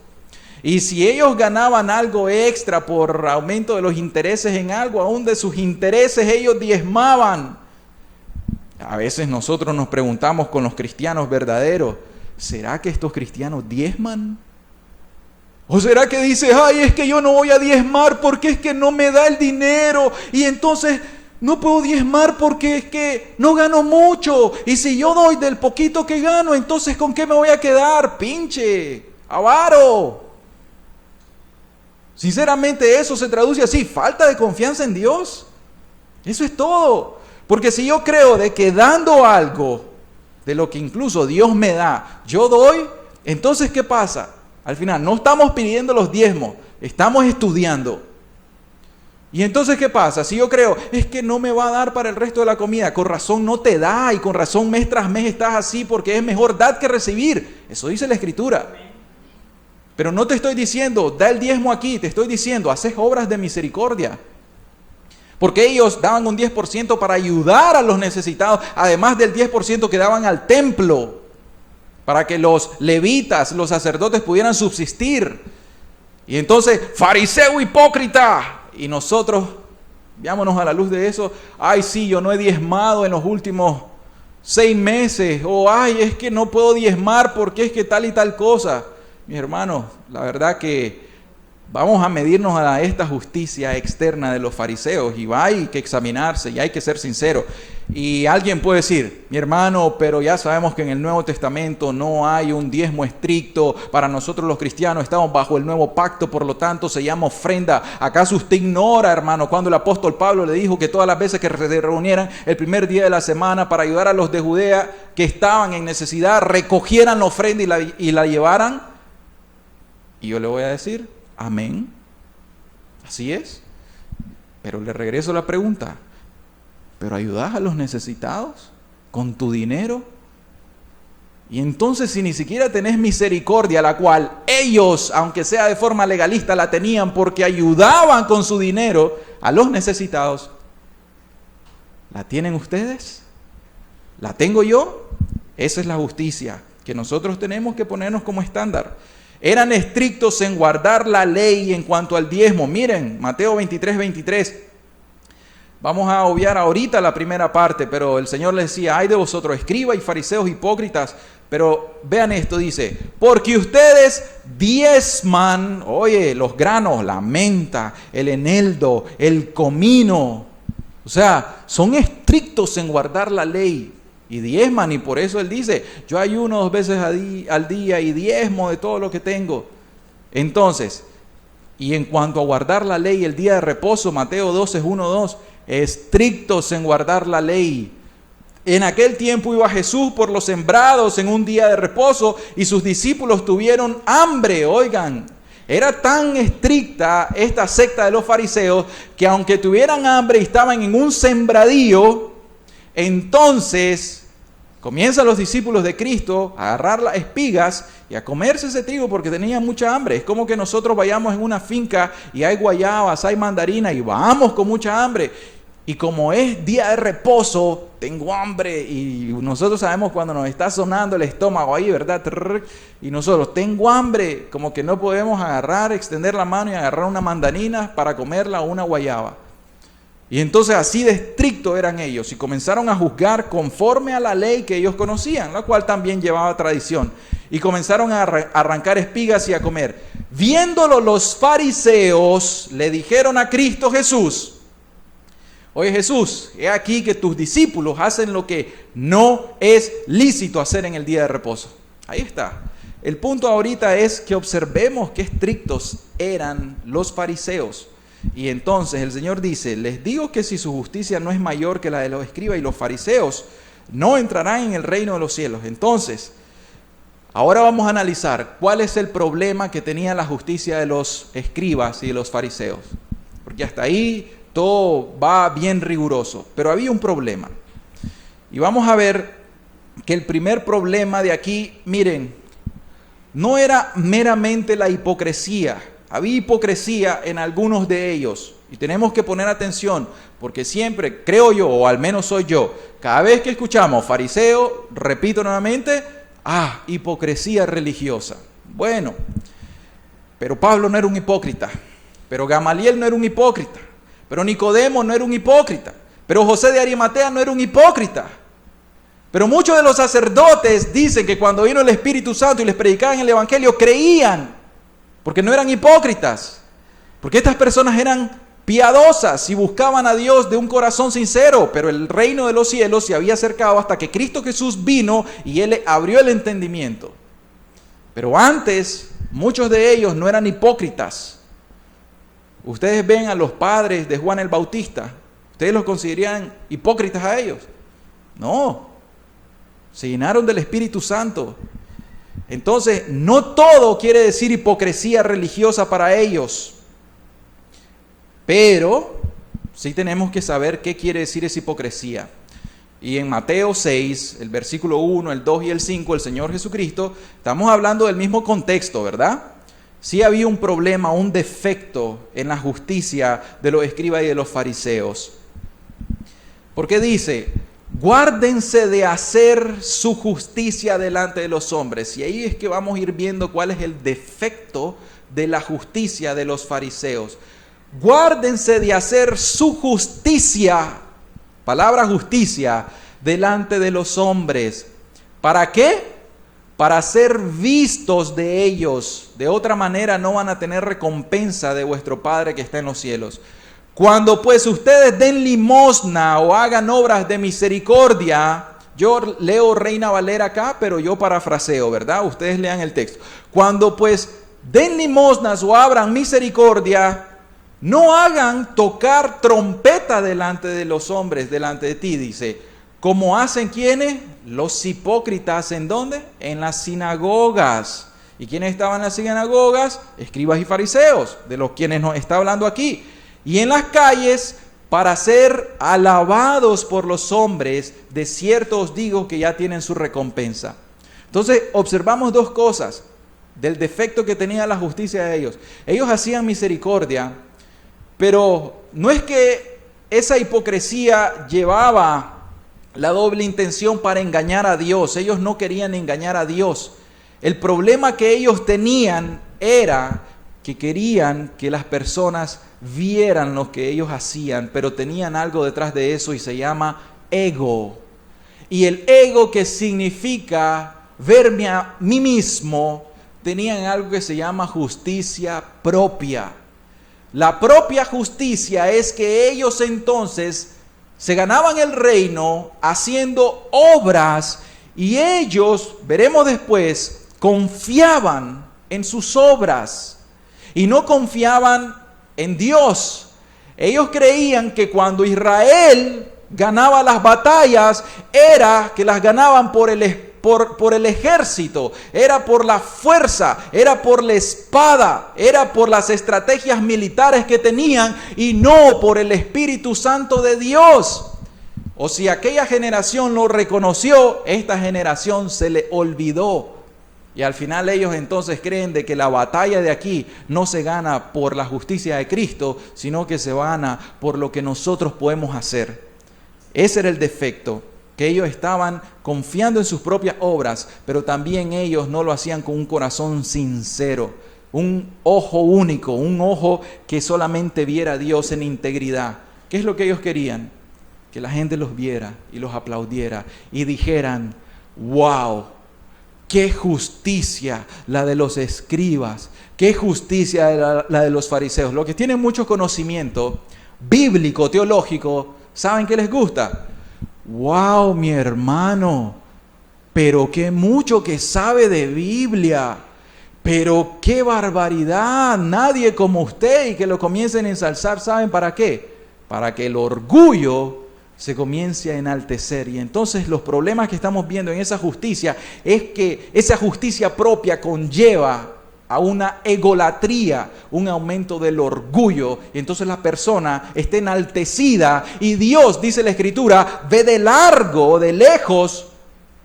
Y si ellos ganaban algo extra por aumento de los intereses en algo, aún de sus intereses ellos diezmaban. A veces nosotros nos preguntamos con los cristianos verdaderos, ¿será que estos cristianos diezman? ¿O será que dice, ay, es que yo no voy a diezmar porque es que no me da el dinero y entonces no puedo diezmar porque es que no gano mucho? Y si yo doy del poquito que gano, entonces ¿con qué me voy a quedar? Pinche, avaro. Sinceramente eso se traduce así, falta de confianza en Dios. Eso es todo. Porque si yo creo de que dando algo de lo que incluso Dios me da, yo doy, entonces ¿qué pasa? Al final no estamos pidiendo los diezmos, estamos estudiando. Y entonces ¿qué pasa? Si yo creo, es que no me va a dar para el resto de la comida, con razón no te da y con razón mes tras mes estás así porque es mejor dar que recibir. Eso dice la Escritura. Pero no te estoy diciendo, da el diezmo aquí, te estoy diciendo, haces obras de misericordia. Porque ellos daban un 10% para ayudar a los necesitados, además del 10% que daban al templo, para que los levitas, los sacerdotes pudieran subsistir. Y entonces, fariseo hipócrita, y nosotros, veámonos a la luz de eso, ay sí, yo no he diezmado en los últimos 6 meses, o ay, es que no puedo diezmar porque es que tal y tal cosa. Mis hermanos, la verdad que vamos a medirnos a esta justicia externa de los fariseos y hay que examinarse y hay que ser sincero. Y alguien puede decir, mi hermano, pero ya sabemos que en el Nuevo Testamento no hay un diezmo estricto. Para nosotros los cristianos estamos bajo el nuevo pacto, por lo tanto se llama ofrenda. ¿Acaso usted ignora, hermano, cuando el apóstol Pablo le dijo que todas las veces que se reunieran el primer día de la semana para ayudar a los de Judea que estaban en necesidad, recogieran la ofrenda y la llevaran? Y yo le voy a decir, amén, así es. Pero le regreso la pregunta, ¿pero ayudás a los necesitados con tu dinero? Y entonces si ni siquiera tenés misericordia, la cual ellos, aunque sea de forma legalista, la tenían porque ayudaban con su dinero a los necesitados, ¿la tienen ustedes? ¿La tengo yo? Esa es la justicia que nosotros tenemos que ponernos como estándar. Eran estrictos en guardar la ley en cuanto al diezmo. Miren, Mateo 23:23. Vamos a obviar ahorita la primera parte, pero el Señor les decía, ay de vosotros, escribas y fariseos hipócritas. Pero vean esto, dice, porque ustedes diezman, oye, los granos, la menta, el eneldo, el comino. O sea, son estrictos en guardar la ley y diezman, y por eso Él dice, yo ayuno 2 veces al día y diezmo de todo lo que tengo. Entonces, y en cuanto a guardar la ley, el día de reposo, Mateo 12:1-2, estrictos en guardar la ley. En aquel tiempo iba Jesús por los sembrados en un día de reposo y sus discípulos tuvieron hambre. Oigan, era tan estricta esta secta de los fariseos que aunque tuvieran hambre y estaban en un sembradío, entonces comienzan los discípulos de Cristo a agarrar las espigas y a comerse ese trigo porque tenían mucha hambre. Es como que nosotros vayamos en una finca y hay guayabas, hay mandarina y vamos con mucha hambre. Y como es día de reposo, tengo hambre y nosotros sabemos cuando nos está sonando el estómago ahí, ¿verdad? Y nosotros, tengo hambre, como que no podemos agarrar, extender la mano y agarrar una mandarina para comerla o una guayaba. Y entonces así de estricto eran ellos y comenzaron a juzgar conforme a la ley que ellos conocían, la cual también llevaba tradición. Y comenzaron a arrancar espigas y a comer. Viéndolo los fariseos, le dijeron a Cristo Jesús, oye Jesús, he aquí que tus discípulos hacen lo que no es lícito hacer en el día de reposo. Ahí está. El punto ahorita es que observemos qué estrictos eran los fariseos. Y entonces el Señor dice, les digo que si su justicia no es mayor que la de los escribas y los fariseos, no entrarán en el reino de los cielos. Entonces, ahora vamos a analizar cuál es el problema que tenía la justicia de los escribas y de los fariseos. Porque hasta ahí todo va bien riguroso, pero había un problema. Y vamos a ver que el primer problema de aquí, miren, no era meramente la hipocresía. Había hipocresía en algunos de ellos. Y tenemos que poner atención, porque siempre, creo yo, o al menos soy yo, cada vez que escuchamos fariseo, repito nuevamente, hipocresía religiosa. Bueno, pero Pablo no era un hipócrita, pero Gamaliel no era un hipócrita, pero Nicodemo no era un hipócrita, pero José de Arimatea no era un hipócrita. Pero muchos de los sacerdotes dicen que cuando vino el Espíritu Santo y les predicaban el Evangelio, creían, porque no eran hipócritas, porque estas personas eran piadosas y buscaban a Dios de un corazón sincero, pero el reino de los cielos se había acercado hasta que Cristo Jesús vino y Él abrió el entendimiento. Pero antes, muchos de ellos no eran hipócritas. Ustedes ven a los padres de Juan el Bautista, ¿ustedes los considerarían hipócritas a ellos? No, se llenaron del Espíritu Santo. Entonces, no todo quiere decir hipocresía religiosa para ellos. Pero sí tenemos que saber qué quiere decir esa hipocresía. Y en Mateo 6, el versículo 1, el 2 y el 5, el Señor Jesucristo, estamos hablando del mismo contexto, ¿verdad? Sí había un problema, un defecto en la justicia de los escribas y de los fariseos. Porque dice, guárdense de hacer su justicia delante de los hombres. Y ahí es que vamos a ir viendo cuál es el defecto de la justicia de los fariseos. Guárdense de hacer su justicia, palabra justicia, delante de los hombres. ¿Para qué? Para ser vistos de ellos. De otra manera no van a tener recompensa de vuestro Padre que está en los cielos. Cuando pues ustedes den limosna o hagan obras de misericordia, yo leo Reina Valera acá, pero yo parafraseo, ¿verdad? Ustedes lean el texto. Cuando pues den limosnas o abran misericordia, no hagan tocar trompeta delante de los hombres, delante de ti, dice. ¿Cómo hacen quiénes? Los hipócritas, ¿en dónde? En las sinagogas. ¿Y quiénes estaban en las sinagogas? Escribas y fariseos, de los quienes nos está hablando aquí. Y en las calles, para ser alabados por los hombres, de cierto os digo que ya tienen su recompensa. Entonces, observamos dos cosas del defecto que tenía la justicia de ellos. Ellos hacían misericordia, pero no es que esa hipocresía llevaba la doble intención para engañar a Dios. Ellos no querían engañar a Dios. El problema que ellos tenían era que querían que las personas vieran lo que ellos hacían, pero tenían algo detrás de eso y se llama ego. Y el ego, que significa verme a mí mismo, tenían algo que se llama justicia propia. La propia justicia es que ellos entonces se ganaban el reino haciendo obras, y ellos, veremos después, confiaban en sus obras y no confiaban en Dios. Ellos creían que cuando Israel ganaba las batallas era que las ganaban por el ejército, era por la fuerza, era por la espada, era por las estrategias militares que tenían y no por el Espíritu Santo de Dios. O si aquella generación lo reconoció, esta generación se le olvidó. Y al final ellos entonces creen de que la batalla de aquí no se gana por la justicia de Cristo, sino que se gana por lo que nosotros podemos hacer. Ese era el defecto, que ellos estaban confiando en sus propias obras, pero también ellos no lo hacían con un corazón sincero, un ojo único, un ojo que solamente viera a Dios en integridad. ¿Qué es lo que ellos querían? Que la gente los viera y los aplaudiera y dijeran: ¡wow! ¡Qué justicia la de los escribas! ¡Qué justicia la de los fariseos! Los que tienen mucho conocimiento bíblico, teológico, ¿saben qué les gusta? ¡Wow, mi hermano! Pero qué mucho que sabe de Biblia. Pero qué barbaridad. Nadie como usted. Y que lo comiencen a ensalzar. ¿Saben para qué? Para que el orgullo se comience a enaltecer. Y entonces los problemas que estamos viendo en esa justicia es que esa justicia propia conlleva a una egolatría, un aumento del orgullo. Y entonces la persona está enaltecida y Dios, dice la Escritura, ve de largo, de lejos,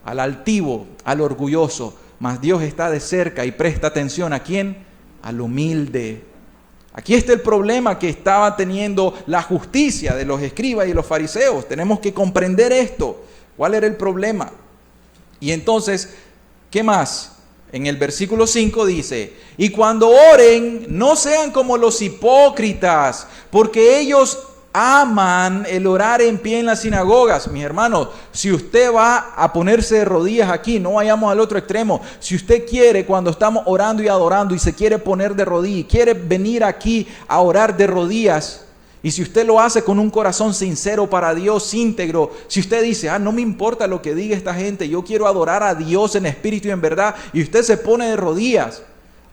al altivo, al orgulloso. Mas Dios está de cerca y presta atención ¿a quién? Al humilde. Aquí está el problema que estaba teniendo la justicia de los escribas y los fariseos. Tenemos que comprender esto. ¿Cuál era el problema? Y entonces, ¿qué más? En el versículo 5 dice: y cuando oren, no sean como los hipócritas, porque ellos aman el orar en pie en las sinagogas. Mis hermanos, si usted va a ponerse de rodillas aquí, no vayamos al otro extremo. Si usted quiere, cuando estamos orando y adorando y se quiere poner de rodillas y quiere venir aquí a orar de rodillas, y si usted lo hace con un corazón sincero para Dios, íntegro, si usted dice: no me importa lo que diga esta gente, yo quiero adorar a Dios en espíritu y en verdad, y usted se pone de rodillas,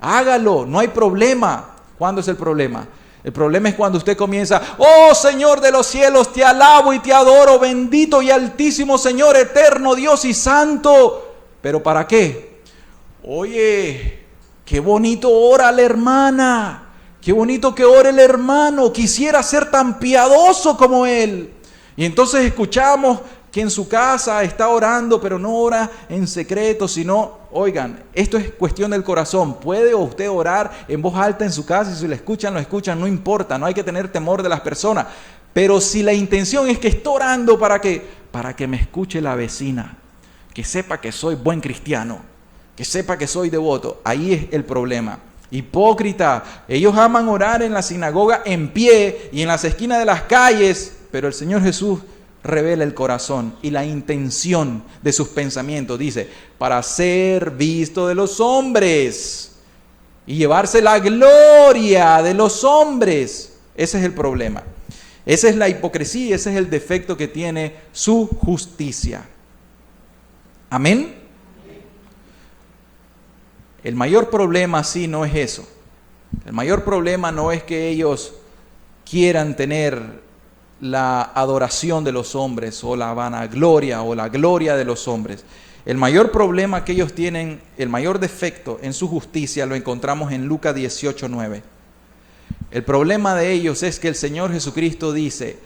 hágalo, no hay problema. ¿Cuándo es el problema? El problema es cuando usted comienza: oh Señor de los cielos, te alabo y te adoro, bendito y altísimo Señor, eterno Dios y santo. ¿Pero para qué? Oye, qué bonito ora la hermana, qué bonito que ore el hermano, quisiera ser tan piadoso como él. Y entonces escuchamos que en su casa está orando, pero no ora en secreto, sino, oigan, esto es cuestión del corazón. ¿Puede usted orar en voz alta en su casa? Y si lo escuchan, no importa, no hay que tener temor de las personas. Pero si la intención es que está orando para que me escuche la vecina, que sepa que soy buen cristiano, que sepa que soy devoto, ahí es el problema. Hipócrita, ellos aman orar en la sinagoga en pie y en las esquinas de las calles, pero el Señor Jesús revela el corazón y la intención de sus pensamientos. Dice: para ser visto de los hombres y llevarse la gloria de los hombres. Ese es el problema. Esa es la hipocresía, ese es el defecto que tiene su justicia. Amén. El mayor problema sí no es eso. El mayor problema no es que ellos quieran tener la adoración de los hombres o la vanagloria o la gloria de los hombres. El mayor problema que ellos tienen, el mayor defecto en su justicia, lo encontramos en Lucas 18:9. El problema de ellos es que el Señor Jesucristo dice: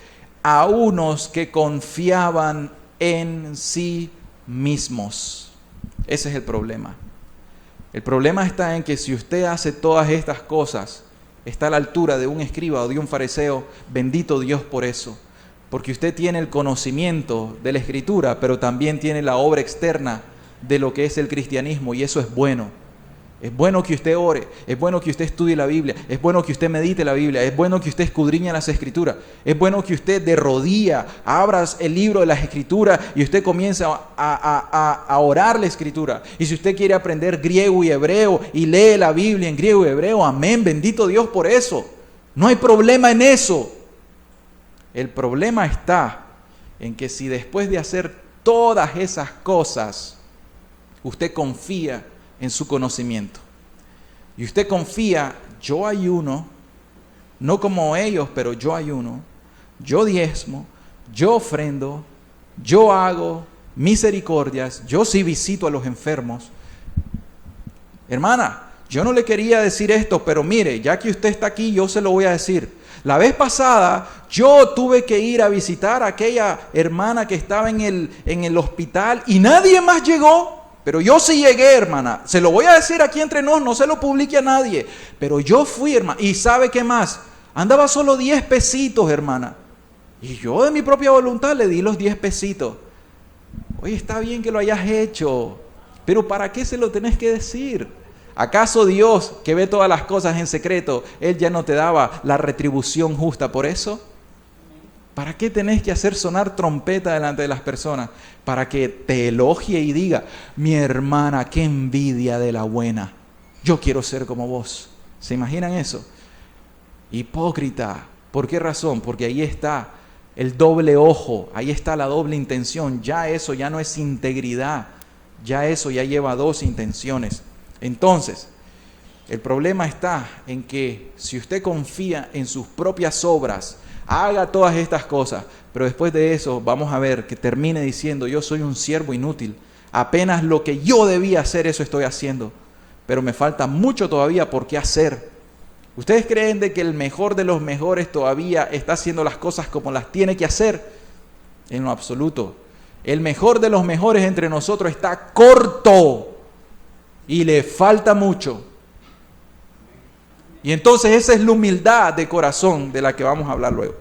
a unos que confiaban en sí mismos. Ese es el problema. El problema está en que si usted hace todas estas cosas, está a la altura de un escriba o de un fariseo, bendito Dios por eso. Porque usted tiene el conocimiento de la Escritura, pero también tiene la obra externa de lo que es el cristianismo, y eso es bueno. Es bueno que usted ore, es bueno que usted estudie la Biblia, es bueno que usted medite la Biblia, es bueno que usted escudriñe las Escrituras, es bueno que usted de rodilla abra el libro de las Escrituras y usted comience a orar la Escritura. Y si usted quiere aprender griego y hebreo y lee la Biblia en griego y hebreo, amén, bendito Dios por eso. No hay problema en eso. El problema está en que si después de hacer todas esas cosas, usted confía en su conocimiento. Y usted confía, yo ayuno, no como ellos, pero yo ayuno, yo diezmo, yo ofrendo, yo hago misericordias, yo sí visito a los enfermos. Hermana, yo no le quería decir esto, pero mire, ya que usted está aquí, yo se lo voy a decir. La vez pasada, yo tuve que ir a visitar a aquella hermana que estaba en el hospital y nadie más llegó. Pero yo sí llegué, hermana. Se lo voy a decir aquí entre nos, no se lo publique a nadie. Pero yo fui, hermana. ¿Y sabe qué más? Andaba solo 10 pesitos, hermana. Y yo de mi propia voluntad le di los 10 pesitos. Oye, está bien que lo hayas hecho. Pero ¿para qué se lo tenés que decir? ¿Acaso Dios, que ve todas las cosas en secreto, Él ya no te daba la retribución justa por eso? ¿Para qué tenés que hacer sonar trompeta delante de las personas? Para que te elogie y diga, mi hermana, qué envidia de la buena. Yo quiero ser como vos. ¿Se imaginan eso? Hipócrita. ¿Por qué razón? Porque ahí está el doble ojo, ahí está la doble intención. Ya eso ya no es integridad. Ya eso ya lleva dos intenciones. Entonces, el problema está en que si usted confía en sus propias obras, haga todas estas cosas, pero después de eso vamos a ver que termine diciendo, yo soy un siervo inútil, apenas lo que yo debía hacer, eso estoy haciendo, pero me falta mucho todavía por qué hacer. ¿Ustedes creen de que el mejor de los mejores todavía está haciendo las cosas como las tiene que hacer? En lo absoluto. El mejor de los mejores entre nosotros está corto y le falta mucho. Y entonces esa es la humildad de corazón de la que vamos a hablar luego.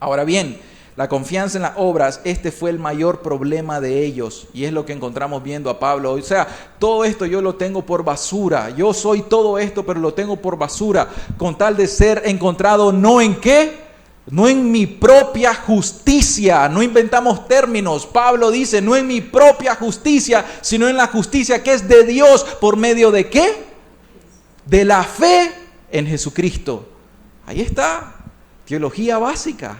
Ahora bien, la confianza en las obras, este fue el mayor problema de ellos. Y es lo que encontramos viendo a Pablo. O sea, todo esto yo lo tengo por basura. Yo soy todo esto, pero lo tengo por basura. Con tal de ser encontrado, ¿no en qué? No en mi propia justicia. No inventamos términos. Pablo dice, no en mi propia justicia, sino en la justicia que es de Dios. ¿Por medio de qué? De la fe en Jesucristo. Ahí está, teología básica.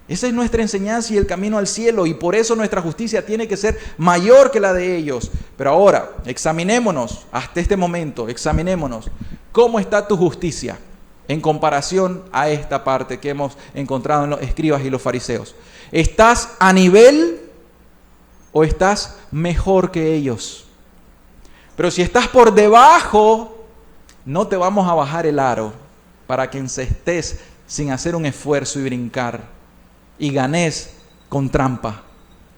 Esa es nuestra enseñanza y el camino al cielo, y por eso nuestra justicia tiene que ser mayor que la de ellos. Pero ahora, examinémonos, hasta este momento, examinémonos. ¿Cómo está tu justicia en comparación a esta parte que hemos encontrado en los escribas y los fariseos? ¿Estás a nivel o estás mejor que ellos? Pero si estás por debajo, no te vamos a bajar el aro para que encestes sin hacer un esfuerzo y brincar y ganes con trampa,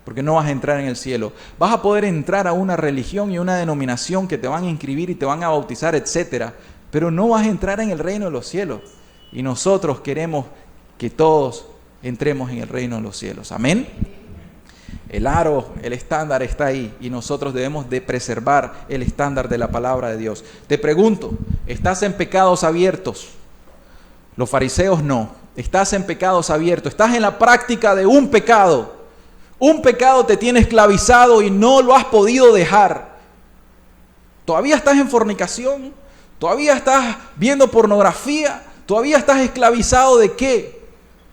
porque no vas a entrar en el cielo. Vas a poder entrar a una religión y una denominación que te van a inscribir y te van a bautizar, etcétera, pero no vas a entrar en el reino de los cielos. Y nosotros queremos que todos entremos en el reino de los cielos. Amén. El aro, el estándar está ahí y nosotros debemos de preservar el estándar de la palabra de Dios. Te pregunto, ¿estás en pecados abiertos? Los fariseos no. Estás en pecados abiertos. Estás en la práctica de un pecado. Un pecado te tiene esclavizado y no lo has podido dejar. ¿Todavía estás en fornicación? ¿Todavía estás viendo pornografía? ¿Todavía estás esclavizado de qué?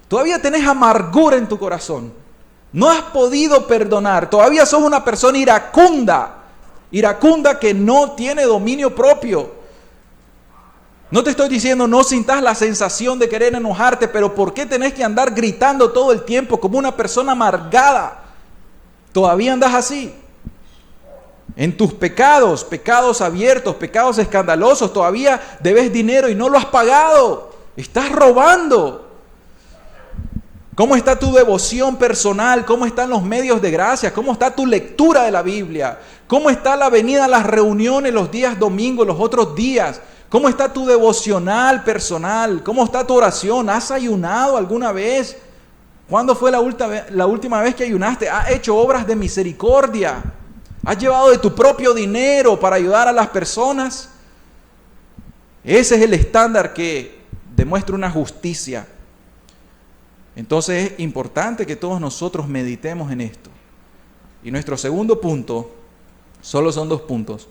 ¿Todavía tenés amargura en tu corazón? No has podido perdonar. Todavía sos una persona iracunda. Iracunda que no tiene dominio propio. No te estoy diciendo no sintas la sensación de querer enojarte, pero ¿por qué tenés que andar gritando todo el tiempo como una persona amargada? ¿Todavía andas así? En tus pecados, pecados abiertos, pecados escandalosos, todavía debes dinero y no lo has pagado. Estás robando. ¿Cómo está tu devoción personal? ¿Cómo están los medios de gracia? ¿Cómo está tu lectura de la Biblia? ¿Cómo está la venida a las reuniones los días domingos, los otros días? ¿Cómo está tu devocional personal? ¿Cómo está tu oración? ¿Has ayunado alguna vez? ¿Cuándo fue la última vez que ayunaste? ¿Has hecho obras de misericordia? ¿Has llevado de tu propio dinero para ayudar a las personas? Ese es el estándar que demuestra una justicia. Entonces es importante que todos nosotros meditemos en esto. Y nuestro segundo punto, solo son 2 puntos.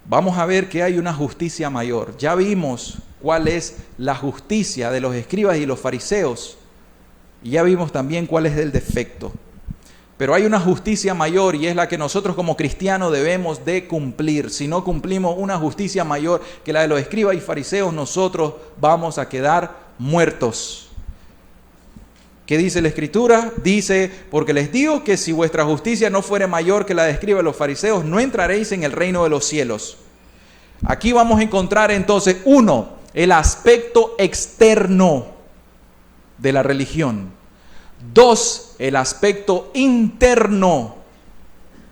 Vamos a ver que hay una justicia mayor. Ya vimos cuál es la justicia de los escribas y los fariseos. Y ya vimos también cuál es el defecto. Pero hay una justicia mayor y es la que nosotros como cristianos debemos de cumplir. Si no cumplimos una justicia mayor que la de los escribas y fariseos, nosotros vamos a quedar muertos. ¿Qué dice la Escritura? Dice, porque les digo que si vuestra justicia no fuere mayor que la de escribas y los fariseos, no entraréis en el reino de los cielos. Aquí vamos a encontrar entonces, 1, el aspecto externo de la religión. 2, el aspecto interno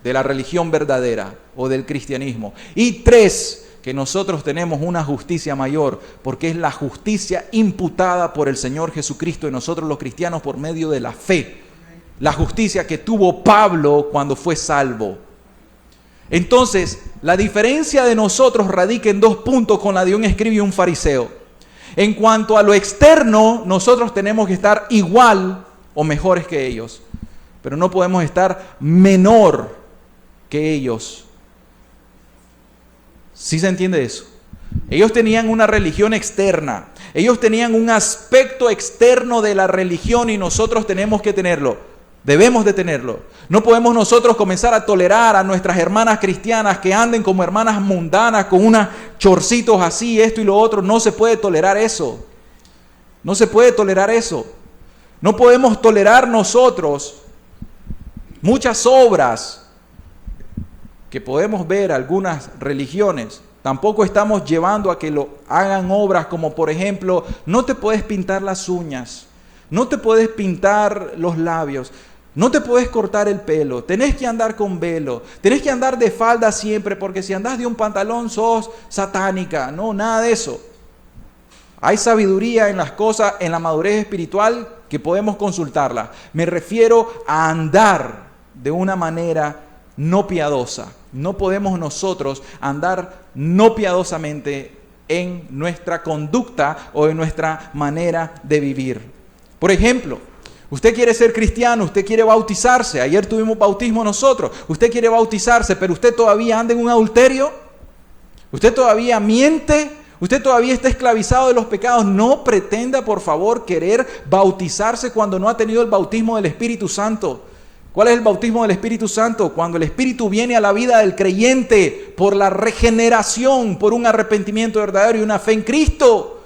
de la religión verdadera o del cristianismo. Y 3, que nosotros tenemos una justicia mayor, porque es la justicia imputada por el Señor Jesucristo en nosotros los cristianos por medio de la fe. La justicia que tuvo Pablo cuando fue salvo. Entonces, la diferencia de nosotros radica en 2 puntos con la de un escriba y un fariseo. En cuanto a lo externo, nosotros tenemos que estar igual o mejores que ellos, pero no podemos estar menor que ellos. ¿Sí se entiende eso? Ellos tenían una religión externa, ellos tenían un aspecto externo de la religión y nosotros tenemos que tenerlo, debemos de tenerlo. No podemos nosotros comenzar a tolerar a nuestras hermanas cristianas que anden como hermanas mundanas con unos chorcitos así, esto y lo otro. No se puede tolerar eso, no se puede tolerar eso. No podemos tolerar nosotros muchas obras que podemos ver algunas religiones. Tampoco estamos llevando a que lo hagan obras como, por ejemplo, no te puedes pintar las uñas, no te puedes pintar los labios, no te puedes cortar el pelo, tenés que andar con velo, tenés que andar de falda siempre, porque si andás de un pantalón sos satánica. No, nada de eso. Hay sabiduría en las cosas, en la madurez espiritual, que podemos consultarla. Me refiero a andar de una manera no piadosa. No podemos nosotros andar no piadosamente en nuestra conducta o en nuestra manera de vivir. Por ejemplo, usted quiere ser cristiano, usted quiere bautizarse. Ayer tuvimos bautismo nosotros. Usted quiere bautizarse, pero usted todavía anda en un adulterio. Usted todavía miente. Usted todavía está esclavizado de los pecados. No pretenda, por favor, querer bautizarse cuando no ha tenido el bautismo del Espíritu Santo. ¿Cuál es el bautismo del Espíritu Santo? Cuando el Espíritu viene a la vida del creyente por la regeneración, por un arrepentimiento verdadero y una fe en Cristo.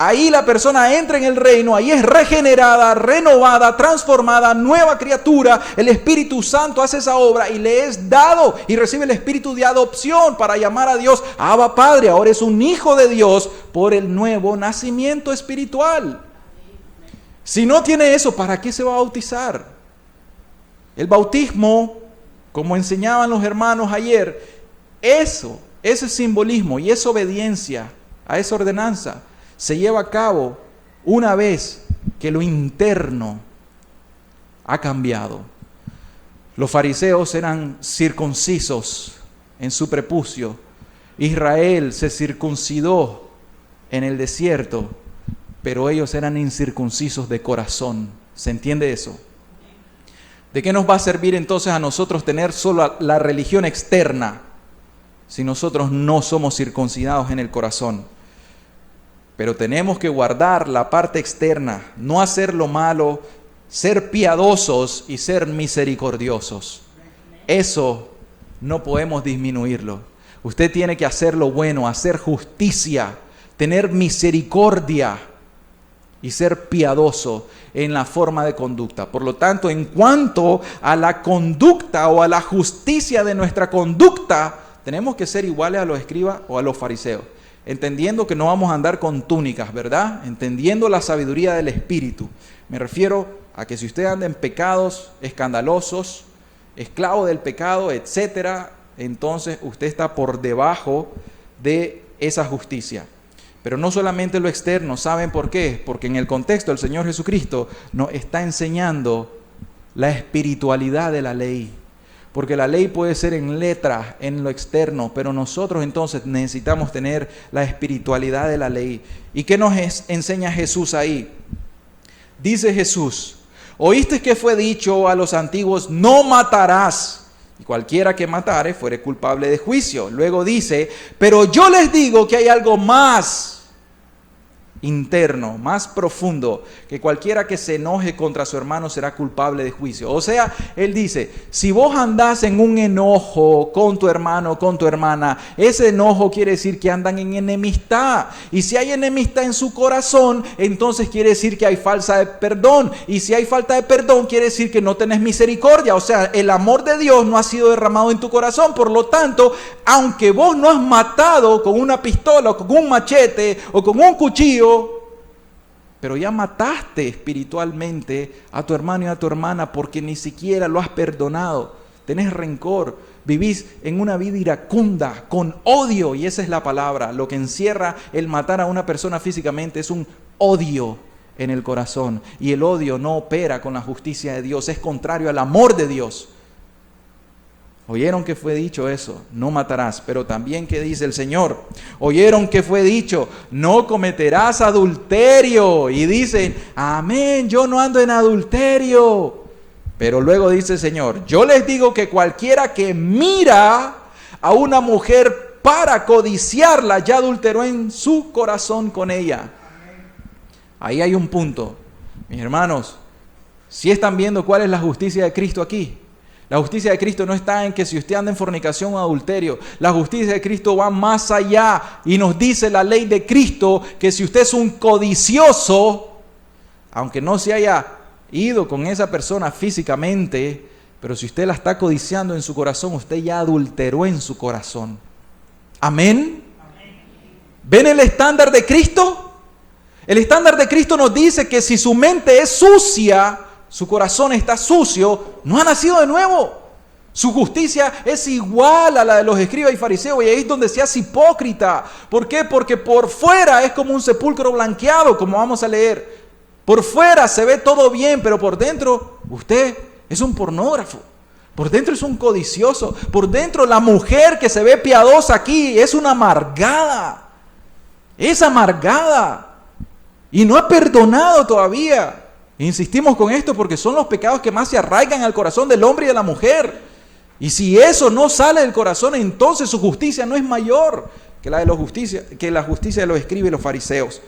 Ahí la persona entra en el reino, ahí es regenerada, renovada, transformada, nueva criatura. El Espíritu Santo hace esa obra y le es dado y recibe el espíritu de adopción para llamar a Dios Abba Padre. Ahora es un hijo de Dios por el nuevo nacimiento espiritual. Si no tiene eso, ¿para qué se va a bautizar? El bautismo, como enseñaban los hermanos ayer, ese simbolismo y esa obediencia a esa ordenanza se lleva a cabo una vez que lo interno ha cambiado. Los fariseos eran circuncisos en su prepucio. Israel se circuncidó en el desierto, pero ellos eran incircuncisos de corazón. ¿Se entiende eso? ¿De qué nos va a servir entonces a nosotros tener solo la religión externa si nosotros no somos circuncidados en el corazón? Pero tenemos que guardar la parte externa, no hacer lo malo, ser piadosos y ser misericordiosos. Eso no podemos disminuirlo. Usted tiene que hacer lo bueno, hacer justicia, tener misericordia y ser piadoso en la forma de conducta. Por lo tanto, en cuanto a la conducta o a la justicia de nuestra conducta, tenemos que ser iguales a los escribas o a los fariseos. Entendiendo que no vamos a andar con túnicas, ¿verdad? Entendiendo la sabiduría del Espíritu. Me refiero a que si usted anda en pecados escandalosos, esclavo del pecado, etcétera, entonces usted está por debajo de esa justicia. Pero no solamente lo externo, ¿saben por qué? Porque en el contexto el Señor Jesucristo nos está enseñando la espiritualidad de la ley. Porque la ley puede ser en letra, en lo externo, pero nosotros entonces necesitamos tener la espiritualidad de la ley. ¿Y qué nos enseña Jesús ahí? Dice Jesús: oíste que fue dicho a los antiguos, no matarás, y cualquiera que matare fuere culpable de juicio. Luego dice, pero yo les digo que hay algo más interno, más profundo, que cualquiera que se enoje contra su hermano será culpable de juicio. O sea, él dice, si vos andás en un enojo con tu hermano, con tu hermana, ese enojo quiere decir que andan en enemistad. Y si hay enemistad en su corazón, entonces quiere decir que hay falta de perdón. Y si hay falta de perdón, quiere decir que no tenés misericordia. O sea, el amor de Dios no ha sido derramado en tu corazón. Por lo tanto, aunque vos no has matado con una pistola, o con un machete, o con un cuchillo, pero ya mataste espiritualmente a tu hermano y a tu hermana porque ni siquiera lo has perdonado. Tenés rencor, vivís en una vida iracunda, con odio, y esa es la palabra. Lo que encierra el matar a una persona físicamente es un odio en el corazón. Y el odio no opera con la justicia de Dios, es contrario al amor de Dios. Oyeron que fue dicho eso, no matarás, pero también que dice el Señor, oyeron que fue dicho, no cometerás adulterio, y dicen, amén, yo no ando en adulterio, pero luego dice el Señor, yo les digo que cualquiera que mira a una mujer para codiciarla, ya adulteró en su corazón con ella. Ahí hay un punto, mis hermanos, si están viendo cuál es la justicia de Cristo aquí. La justicia de Cristo no está en que si usted anda en fornicación o adulterio. La justicia de Cristo va más allá y nos dice la ley de Cristo que si usted es un codicioso, aunque no se haya ido con esa persona físicamente, pero si usted la está codiciando en su corazón, usted ya adulteró en su corazón. ¿Amén? ¿Ven el estándar de Cristo? El estándar de Cristo nos dice que si su mente es sucia, su corazón está sucio, no ha nacido de nuevo. Su justicia es igual a la de los escribas y fariseos, y ahí es donde se hace hipócrita. ¿Por qué? Porque por fuera es como un sepulcro blanqueado, como vamos a leer. Por fuera se ve todo bien, pero por dentro usted es un pornógrafo. Por dentro es un codicioso. Por dentro la mujer que se ve piadosa aquí es una amargada. Es amargada. Y no ha perdonado todavía. Insistimos con esto porque son los pecados que más se arraigan al corazón del hombre y de la mujer. Y si eso no sale del corazón, entonces su justicia no es mayor que la justicia de los escribas y los fariseos.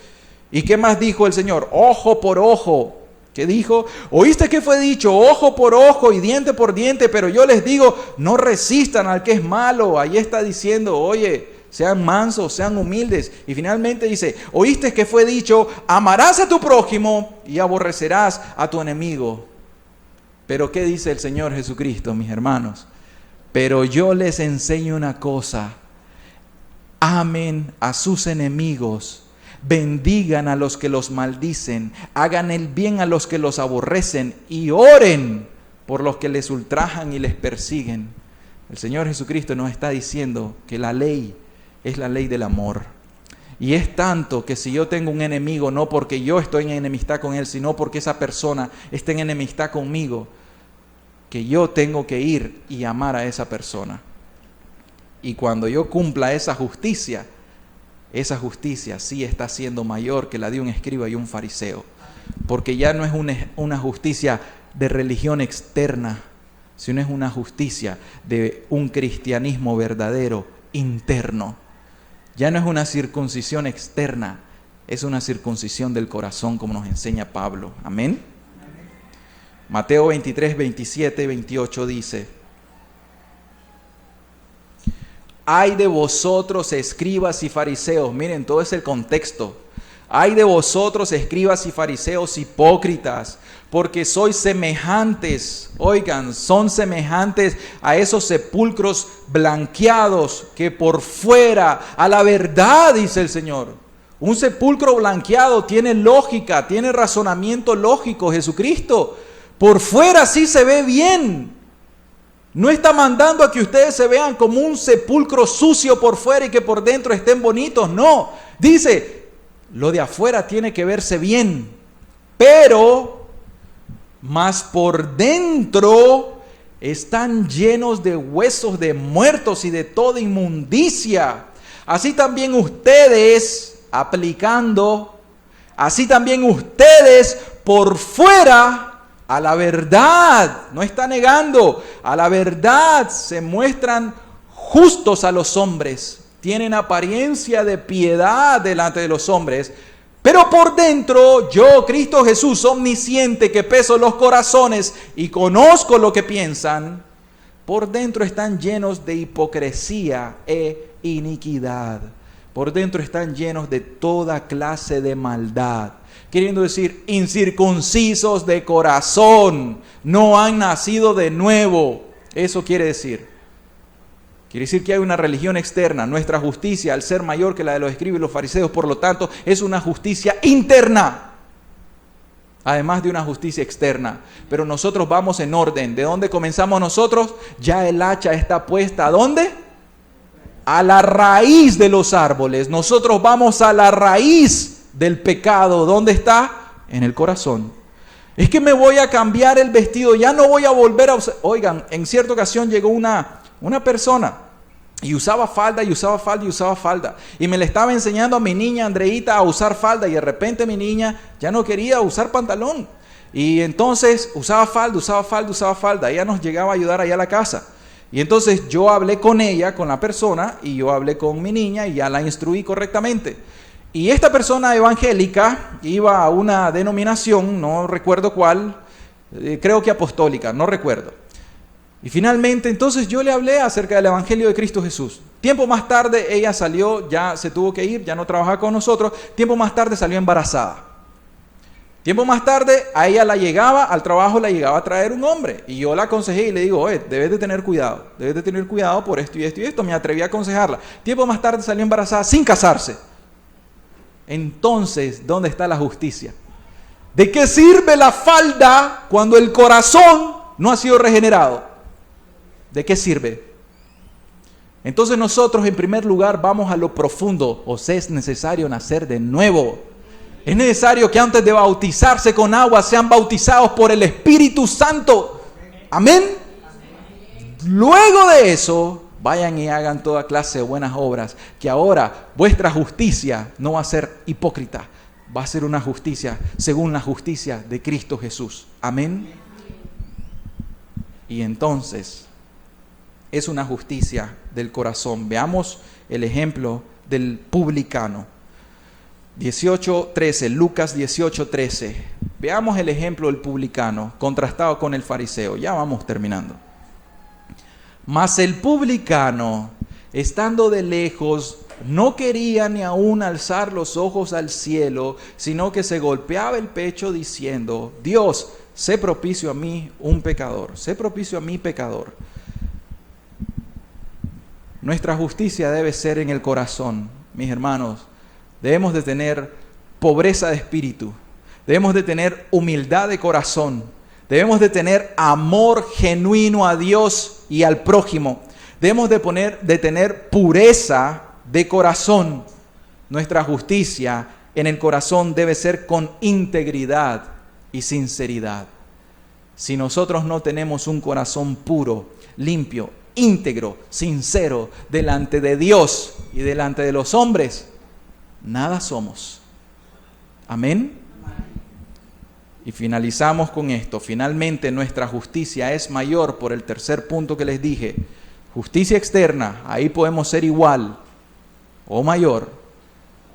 ¿Y qué más dijo el Señor? Ojo por ojo. ¿Qué dijo? Oíste que fue dicho, ojo por ojo y diente por diente, pero yo les digo, no resistan al que es malo. Ahí está diciendo, oye, sean mansos, sean humildes. Y finalmente dice, oíste que fue dicho, amarás a tu prójimo y aborrecerás a tu enemigo. Pero ¿qué dice el Señor Jesucristo, mis hermanos? Pero yo les enseño una cosa, amen a sus enemigos, bendigan a los que los maldicen, hagan el bien a los que los aborrecen y oren por los que les ultrajan y les persiguen. El Señor Jesucristo nos está diciendo que la ley es la ley del amor. Y es tanto que si yo tengo un enemigo, no porque yo estoy en enemistad con él, sino porque esa persona está en enemistad conmigo, que yo tengo que ir y amar a esa persona. Y cuando yo cumpla esa justicia sí está siendo mayor que la de un escriba y un fariseo. Porque ya no es una justicia de religión externa, sino es una justicia de un cristianismo verdadero, interno. Ya no es una circuncisión externa, es una circuncisión del corazón, como nos enseña Pablo. Amén. Mateo 23, 27, 28 dice, ay de vosotros, escribas y fariseos. Miren, todo es el contexto. Ay de vosotros, escribas y fariseos hipócritas, porque sois semejantes, oigan, son semejantes a esos sepulcros blanqueados que por fuera, a la verdad, dice el Señor. Un sepulcro blanqueado tiene lógica, tiene razonamiento lógico. Jesucristo, por fuera sí se ve bien. No está mandando a que ustedes se vean como un sepulcro sucio por fuera y que por dentro estén bonitos. No, dice, lo de afuera tiene que verse bien, pero más por dentro están llenos de huesos de muertos y de toda inmundicia. Así también ustedes, así también ustedes por fuera a la verdad, no está negando, a la verdad se muestran justos a los hombres, tienen apariencia de piedad delante de los hombres, pero por dentro yo, Cristo Jesús, omnisciente, que peso los corazones y conozco lo que piensan, por dentro están llenos de hipocresía e iniquidad. Por dentro están llenos de toda clase de maldad. Queriendo decir, incircuncisos de corazón, no han nacido de nuevo. Eso quiere decir. Quiere decir que hay una religión externa. Nuestra justicia, al ser mayor que la de los escribas y los fariseos, por lo tanto, es una justicia interna. Además de una justicia externa. Pero nosotros vamos en orden. ¿De dónde comenzamos nosotros? Ya el hacha está puesta. ¿A dónde? A la raíz de los árboles. Nosotros vamos a la raíz del pecado. ¿Dónde está? En el corazón. Es que me voy a cambiar el vestido. Ya no voy a volver a usar. Oigan, en cierta ocasión llegó una persona y usaba falda y usaba falda y usaba falda. Y me le estaba enseñando a mi niña Andreita a usar falda y de repente mi niña ya no quería usar pantalón. Y entonces usaba falda, usaba falda, usaba falda. Ella nos llegaba a ayudar allá a la casa. Y entonces yo hablé con ella, con la persona, y yo hablé con mi niña y ya la instruí correctamente. Y esta persona evangélica iba a una denominación, no recuerdo cuál, creo que apostólica, no recuerdo. Y finalmente, entonces yo le hablé acerca del Evangelio de Cristo Jesús. Tiempo más tarde ella salió, ya se tuvo que ir, ya no trabajaba con nosotros. Tiempo más tarde salió embarazada. Tiempo más tarde a ella al trabajo la llegaba a traer un hombre. Y yo la aconsejé y le digo, debes de tener cuidado por esto y esto y esto. Me atreví a aconsejarla. Tiempo más tarde salió embarazada sin casarse. Entonces, ¿dónde está la justicia? ¿De qué sirve la falda cuando el corazón no ha sido regenerado? ¿De qué sirve? Entonces nosotros en primer lugar vamos a lo profundo. O sea, es necesario nacer de nuevo. Es necesario que antes de bautizarse con agua sean bautizados por el Espíritu Santo. Amén. Luego de eso, vayan y hagan toda clase de buenas obras. Que ahora vuestra justicia no va a ser hipócrita. Va a ser una justicia según la justicia de Cristo Jesús. Amén. Y entonces es una justicia del corazón. Veamos el ejemplo del publicano. 18:13, Lucas 18:13. Veamos el ejemplo del publicano contrastado con el fariseo. Ya vamos terminando. Mas el publicano, estando de lejos, no quería ni aún alzar los ojos al cielo, sino que se golpeaba el pecho diciendo: Dios, sé propicio a mí, un pecador. Sé propicio a mí, pecador. Nuestra justicia debe ser en el corazón, mis hermanos. Debemos de tener pobreza de espíritu. Debemos de tener humildad de corazón. Debemos de tener amor genuino a Dios y al prójimo. Debemos de tener pureza de corazón. Nuestra justicia en el corazón debe ser con integridad y sinceridad. Si nosotros no tenemos un corazón puro, limpio, íntegro, sincero, delante de Dios y delante de los hombres, nada somos. Amén. Y finalizamos con esto. Finalmente nuestra justicia es mayor por el tercer punto que les dije. Justicia externa, ahí podemos ser igual o mayor.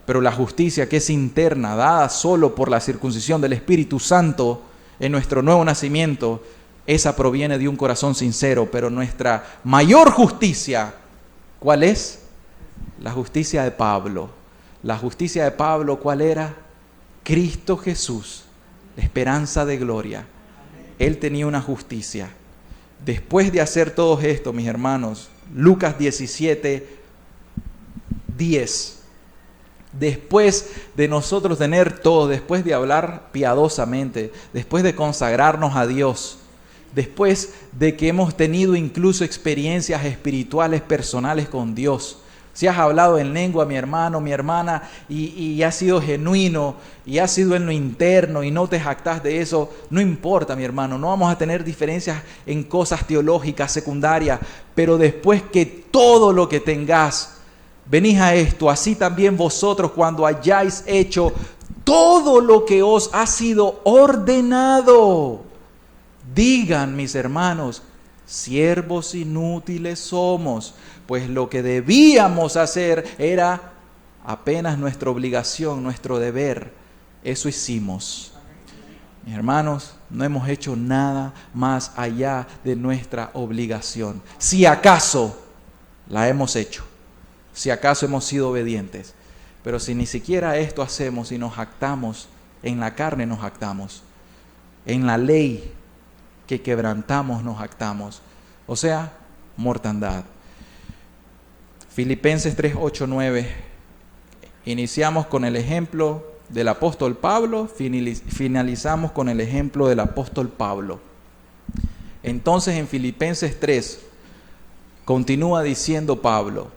Pero la justicia que es interna, dada solo por la circuncisión del Espíritu Santo en nuestro nuevo nacimiento, esa proviene de un corazón sincero. Pero nuestra mayor justicia, ¿cuál es? La justicia de Pablo. La justicia de Pablo, ¿cuál era? Cristo Jesús, la esperanza de gloria. Él tenía una justicia. Después de hacer todo esto, mis hermanos, Lucas 17:10. Después de nosotros tener todo, después de hablar piadosamente, después de consagrarnos a Dios, después de que hemos tenido incluso experiencias espirituales personales con Dios, Si has hablado en lengua, mi hermano, mi hermana, y has sido genuino, y has sido en lo interno, y no te jactas de eso, no importa, mi hermano, no vamos a tener diferencias en cosas teológicas secundarias, pero después que todo lo que tengas, venís a esto, así también vosotros cuando hayáis hecho todo lo que os ha sido ordenado, digan, mis hermanos, siervos inútiles somos, pues lo que debíamos hacer era apenas nuestra obligación, nuestro deber. Eso hicimos. Mis hermanos, no hemos hecho nada más allá de nuestra obligación. Si acaso la hemos hecho, si acaso hemos sido obedientes, pero si ni siquiera esto hacemos y nos jactamos, en la carne nos jactamos, en la ley que quebrantamos nos jactamos, o sea, mortandad. Filipenses 3, 8, 9. Iniciamos con el ejemplo del apóstol Pablo, finalizamos con el ejemplo del apóstol Pablo. Entonces en Filipenses 3 continúa diciendo Pablo,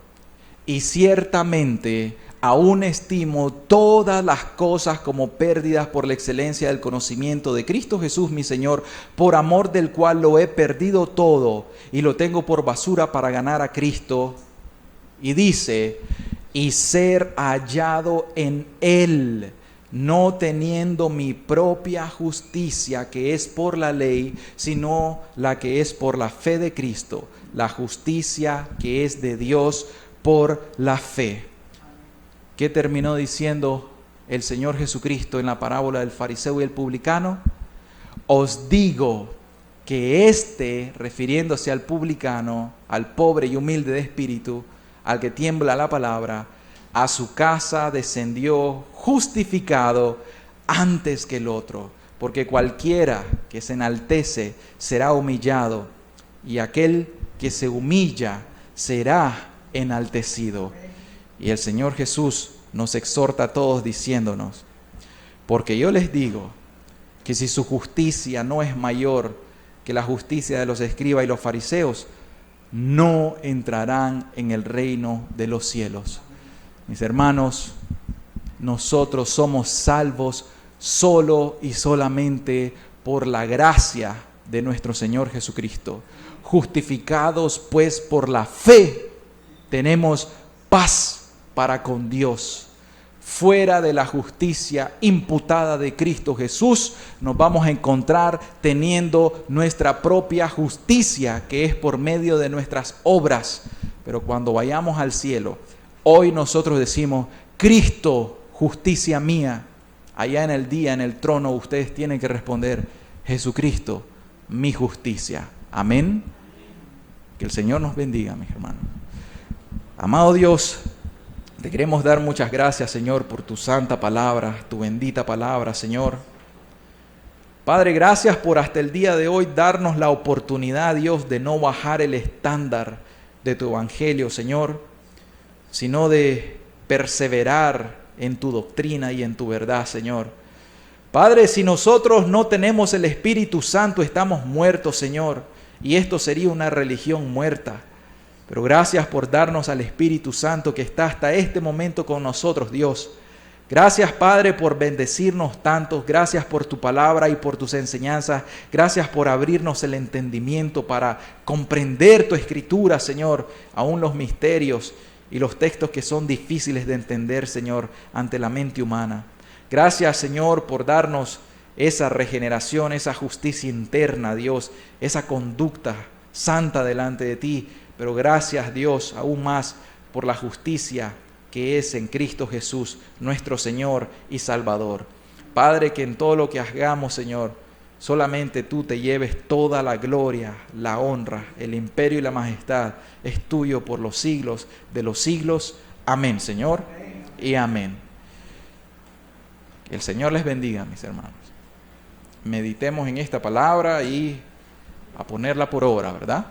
y ciertamente aún estimo todas las cosas como pérdidas por la excelencia del conocimiento de Cristo Jesús mi Señor, por amor del cual lo he perdido todo y lo tengo por basura para ganar a Cristo. Y dice, y ser hallado en Él, no teniendo mi propia justicia que es por la ley, sino la que es por la fe de Cristo, la justicia que es de Dios por la fe. ¿Qué terminó diciendo el Señor Jesucristo en la parábola del fariseo y el publicano? Os digo que refiriéndose al publicano, al pobre y humilde de espíritu, al que tiembla la palabra, a su casa descendió justificado antes que el otro, porque cualquiera que se enaltece será humillado, y aquel que se humilla será enaltecido. Y el Señor Jesús nos exhorta a todos diciéndonos, porque yo les digo que si su justicia no es mayor que la justicia de los escribas y los fariseos, no entrarán en el reino de los cielos. Mis hermanos, nosotros somos salvos solo y solamente por la gracia de nuestro Señor Jesucristo. Justificados pues por la fe, tenemos paz para con Dios. Fuera de la justicia imputada de Cristo Jesús, nos vamos a encontrar teniendo nuestra propia justicia, que es por medio de nuestras obras. Pero cuando vayamos al cielo, hoy nosotros decimos, Cristo, justicia mía. Allá en el día, en el trono, ustedes tienen que responder, Jesucristo, mi justicia. Amén. Que el Señor nos bendiga, mis hermanos. Amado Dios, te queremos dar muchas gracias, Señor, por tu santa palabra, tu bendita palabra, Señor. Padre, gracias por hasta el día de hoy darnos la oportunidad, Dios, de no bajar el estándar de tu evangelio, Señor, sino de perseverar en tu doctrina y en tu verdad, Señor. Padre, si nosotros no tenemos el Espíritu Santo, estamos muertos, Señor, y esto sería una religión muerta. Pero gracias por darnos al Espíritu Santo que está hasta este momento con nosotros, Dios. Gracias, Padre, por bendecirnos tanto. Gracias por tu palabra y por tus enseñanzas. Gracias por abrirnos el entendimiento para comprender tu Escritura, Señor, aún los misterios y los textos que son difíciles de entender, Señor, ante la mente humana. Gracias, Señor, por darnos esa regeneración, esa justicia interna, Dios, esa conducta santa delante de ti. Pero gracias, Dios, aún más por la justicia que es en Cristo Jesús, nuestro Señor y Salvador. Padre, que en todo lo que hagamos, Señor, solamente tú te lleves toda la gloria, la honra, el imperio y la majestad. Es tuyo por los siglos de los siglos. Amén, Señor, y amén. Que el Señor les bendiga, mis hermanos. Meditemos en esta palabra y a ponerla por obra, ¿verdad?